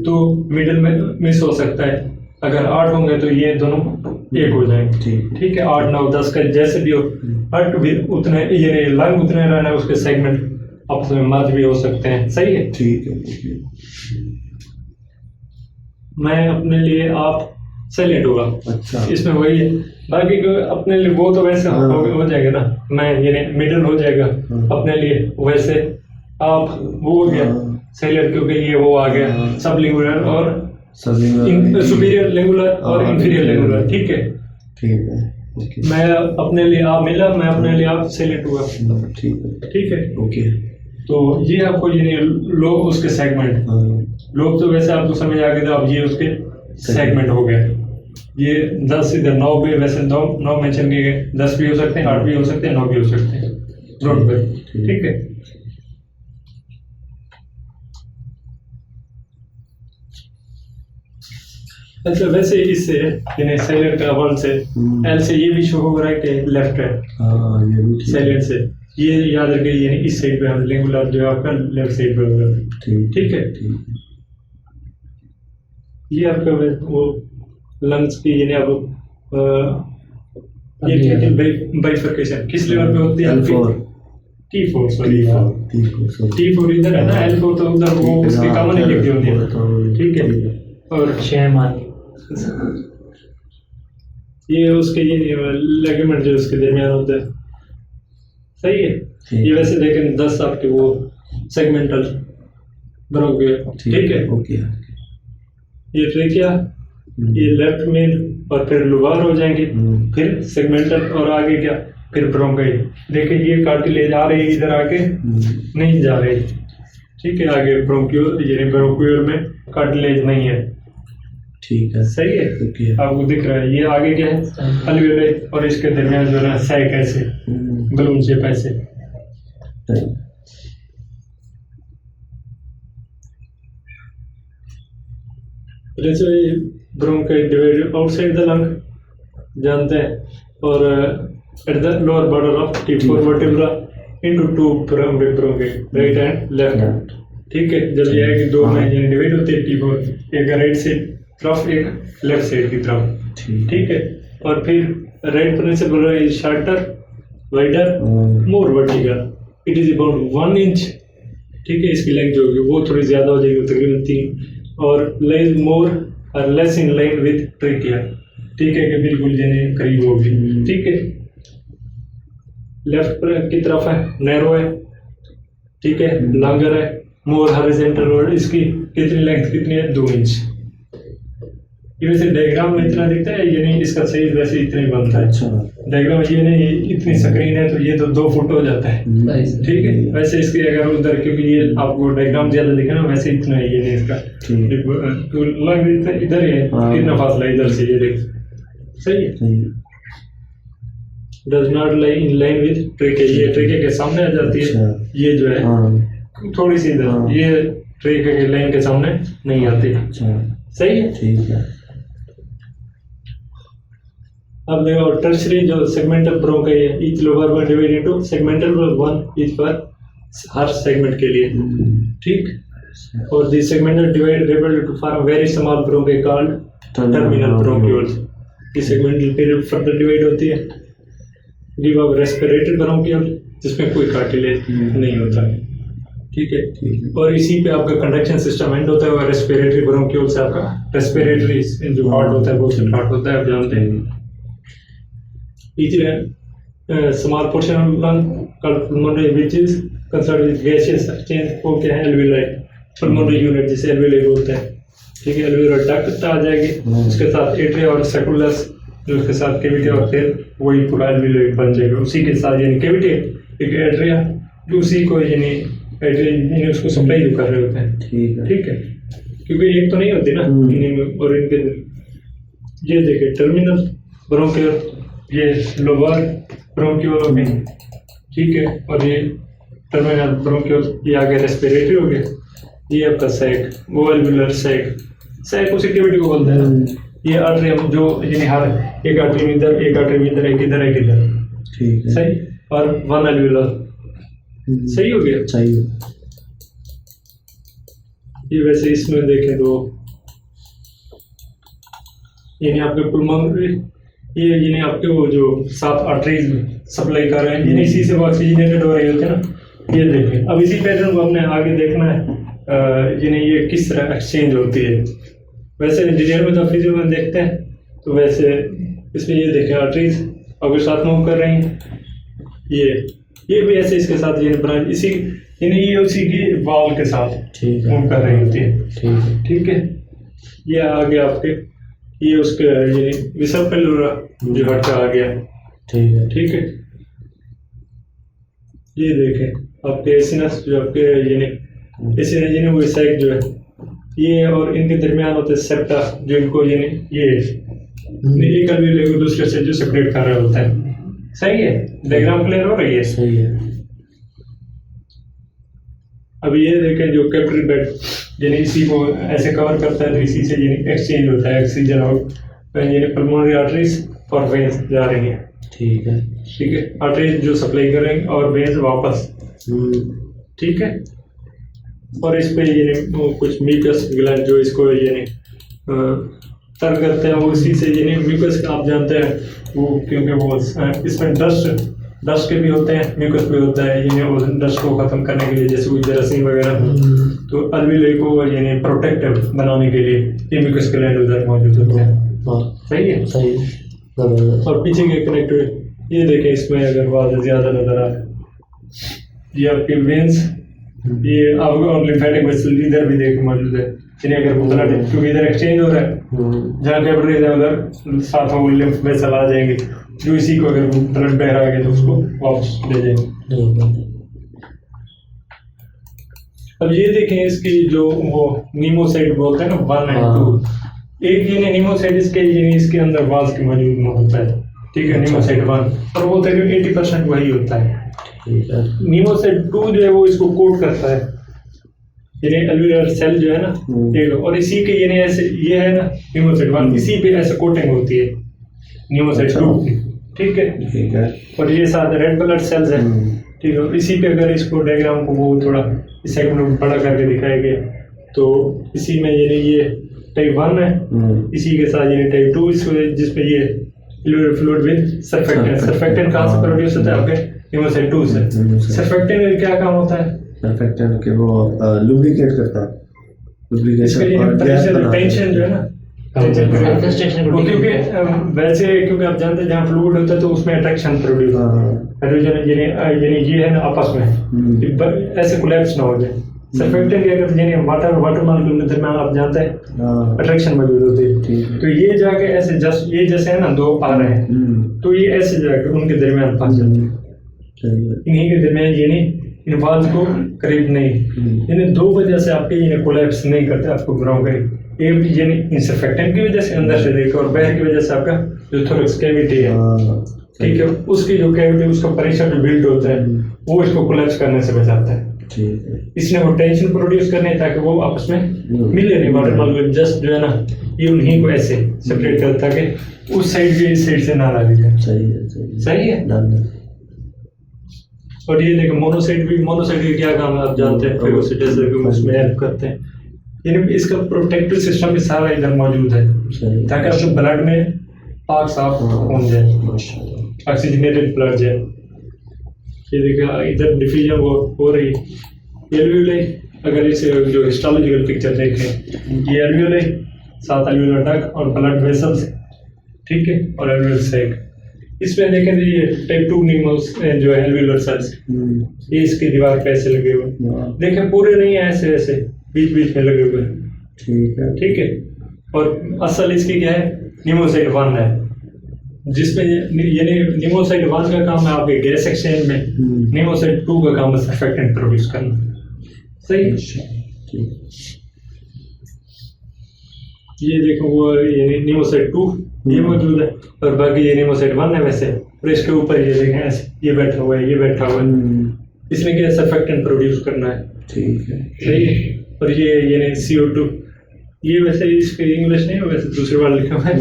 तो मिडिल में मिस हो सकता है, अगर 8 होंगे तो ये दोनों एक हो जाएंगे। ठीक है। 8 9 10 का जैसे भी हो, हट भी उतने ये लंग उतने रहना है, उसके सेगमेंट आपस में मर्ज भी हो सकते हैं। सही है। ठीक है। मैं अपने लिए आप साइलेंट होगा। अच्छा। इसमें वही है, बाकी अपने लिए वो तो वैसे हो जाएगा ना, मैं ये मिडिल हो जाएगा अपने लिए वैसे। आप वो हो गया साइलेंट, क्योंकि ये वो आ गया सबलिंगुलर और सुपीरियर लेंगुलर और इंफीरियर लेंगुलर। ठीक है। ठीक है। मैं अपने लिए आप मिला, मैं अपने लिए आप साइलेंट हुआ। ठीक है। ओके। तो ये आपको ये लोग उसके सेगमेंट, लोग तो वैसे आपको समझ आ गया था, अब ये उसके सेगमेंट हो गए। ये 10 इधर 9 भी वैसे 9 मेंशन किए गए, 10 भी हो सकते हैं, 8 भी हो सकते हैं, 9 भी हो सकते हैं। नोट पे। ठीक है। अच्छा, वैसे इससे यानी साइलेंट का वर्ड से एल से ये भी शो हो रहा है कि लेफ्ट है। ये भी साइलेंट से ये याद रखिए, यानी इस साइड पे हम लेंगुलर जो आपका लेफ्ट साइड पे होगा। ठीक है। ये आपका वो लंग्स की यानी अब ये कहते हैं बाइफर्केशन किस लेवल पे होती है? T4 सॉरी T4 इधर है ना, L4 तो उधर वो उसकी कॉमन ही लिखी होती है। ठीक है। और 6 मान ये उसके ये लेगमेंट जो उसके दरमियान होता है। सही है। ये वैसे देखें 10 आपके वो सेगमेंटल ब्रोक गया। ठीक है। ये ट्रेकिया, ये लेफ्ट मेन और फिर लुबार हो जाएंगे, फिर सेगमेंटल और आगे क्या, फिर ब्रोंकाई। देखिए ये कार्टिलेज आ रही है इधर आगे नहीं जा रही। ठीक है। आगे ब्रोंकियोल यानी ब्रोंकियोल में कार्टिलेज नहीं है। ठीक है। सही है। आपको दिख रहा है ये आगे क्या है, अलवेले, और इसके दरमियान जो है सैक ऐसे बलून शेप ऐसे। जैसे bronchi divide outside the lung जानते हैं, और at the lower border of T4 vertebra into two bronchi, right and left. ठीक है, जब ये है कि दो में डिवाइड होते हैं T4, एक राइट साइड तरफ एक लेफ्ट साइड की तरफ, ठीक है। और फिर right principal is shorter, wider, more vertical, it is about 1 inch, ठीक है। इसकी लेंथ जो होगी वो थोड़ी ज्यादा हो जाएगी, तकरीबन 3, और लाइज मोर और less in line with trachea, ठीक है, कि बिल्कुल यानी करीब होगी, ठीक है। लेफ्ट की तरफ है नैरो है, ठीक है, लॉन्गर है, मोर हॉरिजॉन्टल, और इसकी कितनी लेंथ कितनी है 2 इंच। ये वैसे डायग्राम में इतना दिखता है, ये नहीं इसका सही वैसे इतना ही बनता है। अच्छा, डायग्राम ये नहीं, इतनी स्क्रीन है तो ये तो 2 फुट हो जाता है, ठीक है। वैसे इसके अगर उधर, क्योंकि ये आपको डायग्राम ज्यादा दिखा ना, वैसे इतना है, ये नहीं इसका तो लग इधर ही है, इतना फासला इधर से, ये देख सही है। Does not lie in line with ट्रेके, ये ट्रेके के सामने आ जाती है, ये जो है थोड़ी सी इधर, ये ट्रेके के लाइन के सामने नहीं आती, सही है, ठीक है। अब देखो टर्शरी जो सेगमेंटल ब्रोंका है, each lower one divide into segmental one each for हर सेगमेंट के लिए, ठीक। और this segmental divide able to form very small bronchi called terminal bronchioles. ये सेगमेंटल पीरियड फर्दर डिवाइड होती है, गिव अप रेस्पिरेटरी ब्रोंक्यूल, जिसमें कोई कार्टिलेज नहीं होता है, ठीक है। और इसी पे आपका कंडक्शन सिस्टम एंड होता है, और रेस्पिरेटरी ब्रोंक्यूल से आपका रेस्पिरेटरी जो पार्ट होता है वो स्टार्ट होता है, आप जानते हैं। Each small portion of lung called pulmonary, which is concerned with gaseous exchange, वो क्या है alveoli, pulmonary unit जिसे alveoli बोलते हैं, ठीक है। alveolar duct आ जाएगी, उसके साथ atria और sacculus जो उसके साथ cavity, और फिर वही पूरा alveoli बन जाएगा। उसी के साथ यानी cavity एक atria, उसी को यानी atria उसको सप्लाई जो कर रहे होते हैं, ठीक है, क्योंकि एक तो नहीं होती ना और इनके। ये देखिए टर्मिनल ब्रोंकियल, ये लोअर ब्रोंक्यूल हो गई, ठीक है, और ये टर्मिनल ब्रोंक्यूल, ये आगे रेस्पिरेटरी हो गया, ये आपका सैक, वो एल्वुलर सैक उसी कैविटी को बोलते हैं। ये आर्टरी जो यानी हर एक आर्टरी इधर, एक आर्टरी इधर, एक इधर, एक इधर, ठीक है, सही। और 1 एल्वुलर, सही हो गया, सही। ये वैसे इसमें देखें तो यानी आपके पुलमोनरी, ये यानी आपके वो जो 7 आर्टरीज सप्लाई कर रहे हैं, यानी इसी से वो ऑक्सीजनेटेड हो रही होती है ना। ये देखें, अब इसी पैटर्न को हमने आगे देखना है, यानी ये किस तरह एक्सचेंज होती है। वैसे इंजीनियर में तो फिजियो में देखते हैं, तो वैसे इसमें ये देखें आर्टरीज अगर साथ मूव कर रही हैं, ये भी ऐसे इसके साथ ये ब्रांच इसी यानी ये उसी की वाल के साथ मूव कर रही होती है, ठीक है। ये आगे आपके ये उसके यानी विसल पेलुरा जो हट का आ गया, ठीक है। ये देखें आपके एसिनस जो आपके यानी एसिनस यानी वो सैक जो है, ये और इनके दरमियान होते हैं सेप्टा, जो इनको यानी ये एक अलवेले को दूसरे से जो सेपरेट कर रहा होता है, सही है। डायग्राम क्लियर हो रही है, सही है। अब ये देखें जो कैपिटल बेड यानी इसी को ऐसे कवर करता है, तो इसी से यानी एक्सचेंज होता है ऑक्सीजन और यानी पल्मोनरी आर्टरीज और वेन्स जा रही हैं, ठीक है, ठीक है। आर्टरीज जो सप्लाई करेंगे और वेन्स वापस, ठीक है। और इस पे यानी कुछ म्यूकस ग्लैंड जो इसको यानी तर करते हैं, वो उसी से यानी म्यूकस आप जानते हैं वो, क्योंकि वो इसमें डस्ट के भी होते हैं, म्यूकस भी होता है, यानी वो डस्ट को खत्म करने के लिए, जैसे कोई जरासीम वगैरह, तो अलवेली को यानी प्रोटेक्टिव बनाने के लिए ये म्यूकस ग्लैंड उधर मौजूद होते हैं, सही है, सही। और पीछे के कनेक्टिव ये देखें, इसमें अगर वाज़ ज़्यादा नजर आ रहा है, ये आपके वेन्स, ये आपको लिम्फेटिक वेसल इधर भी देख मौजूद है, यानी अगर ब्लड क्योंकि इधर एक्सचेंज हो रहा है, जहाँ कैपिटल है उधर साथ में लिम्फ वेसल आ जाएंगे, जो इसी को अगर ब्लड बह रहा है तो उसको वापस ले जाएंगे। अब ये देखें इसकी जो वो नीमोसाइट बोलते हैं ना 1 और 2, एक ये नीमोसाइट इसके अंदर वाल्स के मौजूद में होता है, ठीक है, नीमोसाइट 1, और वो तकरीबन 80% वही होता है, ठीक है। नीमोसाइट 2 जो है वो इसको कोट करता है, यानी अलवेलर सेल जो है ना, ठीक है, और इसी के यानी ऐसे ये है ना नीमोसाइट 1, इसी पे ऐसे कोटिंग होती है नीमोसाइट 2, ठीक है। ठीक है। और ये साथ रेड ब्लड सेल्स है, ठीक है। इसी पे अगर इसको डायग्राम को वो थोड़ा इस सेगमेंट में बड़ा करके दिखाया गया तो इसी में ये टाइप 1 है, इसी के साथ ये टाइप 2 जिसमें ये फ्लूइड विद सर्फेक्टेंट। सर्फेक्टेंट कहाँ से प्रोड्यूस होता है? आपके हीमोसाइट 2 से। सर्फेक्टेंट का क्या काम होता है? सर्फेक्टेंट के वो लुब्रिकेट करता है, टेंशन जो है ना, क्योंकि वैसे क्योंकि आप जानते हैं जहाँ फ्लूइड होता है तो उसमें अट्रैक्शन प्रोड्यूस यानी ये है ना आपस में ऐसे कोलैप्स ना हो जाए। सर्फेक्टेंट क्या करते हैं, यानी वाटर मॉलिक्यूल के दरमियान आप जानते हैं अट्रैक्शन मौजूद होती है, तो ये जाके ऐसे जस्ट ये जैसे है ना दो आ रहे हैं तो ये ऐसे जाके उनके दरमियान फंस जाते हैं, इन्हीं के दरमियान यानी इन बात को करीब नहीं, यानी दो वजह से आपके ये कोलैप्स नहीं करते आपको ग्राउंड करीब। एक यानी इन सर्फेक्टेंट की वजह से अंदर से देखो और बाहर की वजह से आपका जो थोरैक्स कैविटी है, ठीक है, उसकी जो कैविटी उसका प्रेशर जो बिल्ड होता है वो इसको कोलैप्स करने से बचाता है। इसने वो टेंशन प्रोड्यूस करने ताकि वो आपस में मिले नहीं, वाटर मॉलिक्यूल जस्ट जो है ना ये उन्हीं को ऐसे सेपरेट करता है कि उस साइड भी इस साइड से ना लगे जाए। सही है। और ये देखो मोनोसाइट के क्या काम है आप जानते हैं, फेगोसाइटोसिस के उसमें हेल्प करते हैं, यानी इसका प्रोटेक्टिव सिस्टम भी सारा इधर मौजूद है ताकि आपके ब्लड में पाक साफ हो जाए, ऑक्सीजनेटेड ब्लड जाए। ये देखा इधर डिफ्यूजन वो हो रही है। एल्वियोलाई अगर इसे जो हिस्टोलॉजिकल पिक्चर देखें, ये एल्वियोलाई, साथ एल्वियोलर डक्ट और ब्लड वेसल्स, ठीक है, और एल्वियोलर सैक। इसमें देखें तो ये टाइप 2 निमोस जो है एल्वियोलर सेल्स, ये इसकी दीवार पे ऐसे लगे हुए, देखें पूरे नहीं है, ऐसे ऐसे बीच बीच में लगे हुए, ठीक है। और असल इसकी क्या है, निमोसाइट 1 है, जिसमें यानी निमोसाइट 1 का काम है आपके गैस एक्सचेंज में, निमोसाइट 2 का काम है सर्फेक्टेंट प्रोड्यूस करना। सही। ये देखो वो यानी निमोसाइट 2 ये मौजूद है और बाकी ये निमोसाइट 1 है वैसे, और इसके ऊपर ये देखें ऐसे ये बैठा हुआ है, ये बैठा हुआ है, इसने क्या सर्फेक्टेंट प्रोड्यूस करना है, ठीक है, सही है। और ये यानी CO2, ये वैसे इसके इंग्लिश नहीं है, वैसे दूसरे बार लिखा हुआ है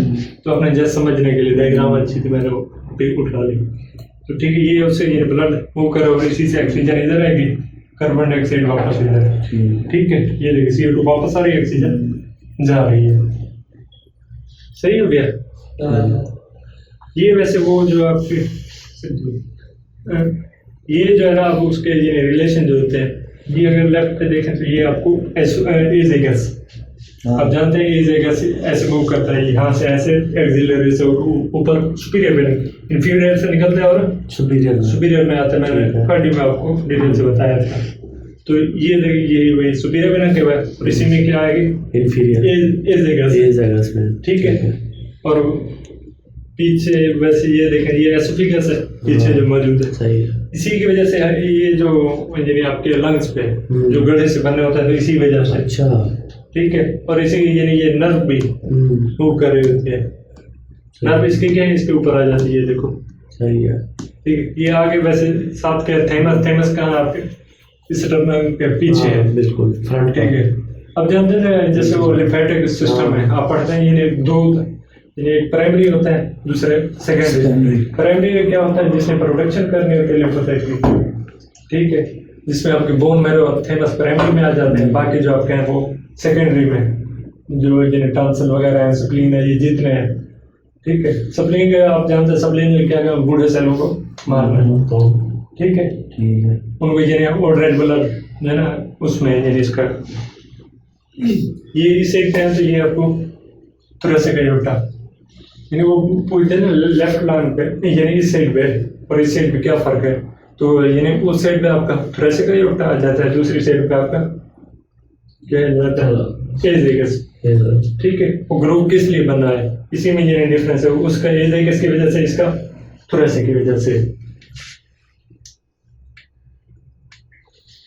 तो आपने जस्ट समझने के लिए डायग्राम अच्छी थी मैंने वो पिक उठा ली, तो ठीक है। ये उससे ये ब्लड मूव करे और इसी से ऑक्सीजन इधर आएगी, कार्बन डाइऑक्साइड वापस इधर, ठीक है। ये देखिए CO2 वापस आ रही है, ऑक्सीजन जा रही है, सही हो गया। ये वैसे वो जो आपके ये जो है ना आप उसके ये रिलेशन जो होते हैं, ये अगर लेफ्ट पे देखें तो ये आपको एज़ेगस, आप जानते हैं एज़ेगस ऐसे मूव करता है, यहाँ से ऐसे एक्सिलरी से ऊपर सुपीरियर में, इंफीरियर से निकलता है और सुपीरियर में आता है, मैंने फर्डी में आपको डिटेल से बताया था। तो ये देखिए ये वही सुपीरियर में के बाद और इसी में क्या आएगी इंफीरियर एज़ेगस में, ठीक है। और पीछे वैसे ये देखें ये एसोफेगस है पीछे जो मौजूद है, सही है। इसी की वजह से ये जो यानी आपके लंग्स पे जो गड्ढे से बने होता है तो इसी वजह से, अच्छा, ठीक है। और इसी यानी ये नर्व भी मूव कर रही होती है, नर्व इसके क्या है इसके ऊपर आ जाती है, देखो, सही है, ठीक है। ये आगे वैसे साथ के थैमस कहाँ आपके इस स्टर्नम के पीछे है, बिल्कुल फ्रंट, ठीक है। अब जानते हैं जैसे वो लिम्फेटिक सिस्टम है, आप पढ़ते हैं ये दो, एक प्राइमरी होता है दूसरे सेकेंडरी। प्राइमरी में क्या होता है जिसमें प्रोडक्शन करनी होती है लिम्फोसाइट की, ठीक है, जिसमें आपके बोन मैरो और थैमस प्राइमरी में आ जाते हैं, बाकी जो आपके हैं वो सेकेंडरी में, जो जिन्हें टॉन्सिल वगैरह है, स्प्लीन है, ये जितने हैं, ठीक है। स्प्लीन का आप जानते हैं, स्प्लीन में क्या बूढ़े सेलों को मारना है, ठीक है, उनको यानी और रेड ब्लड है ना उसमें यानी इसका ये इस एक टाइम से ये आपको थोरेसिक एयोर्टा, यानी वो पूछते हैं ना लेफ्ट लंग पे यानी इस साइड पे और इस साइड पे क्या फर्क है, तो यानी उस साइड पे आपका थोरेसिक एयोर्टा आ जाता है, दूसरी साइड पे आपका क्या जाता है एज़ेगस, ठीक है। वो ग्रुप किस लिए बन रहा है इसी में ये डिफरेंस है, उसका एज़ेगस की वजह से, इसका थोरेसिक की वजह से।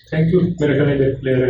थैंक यू, मेरा कहने क्लियर है।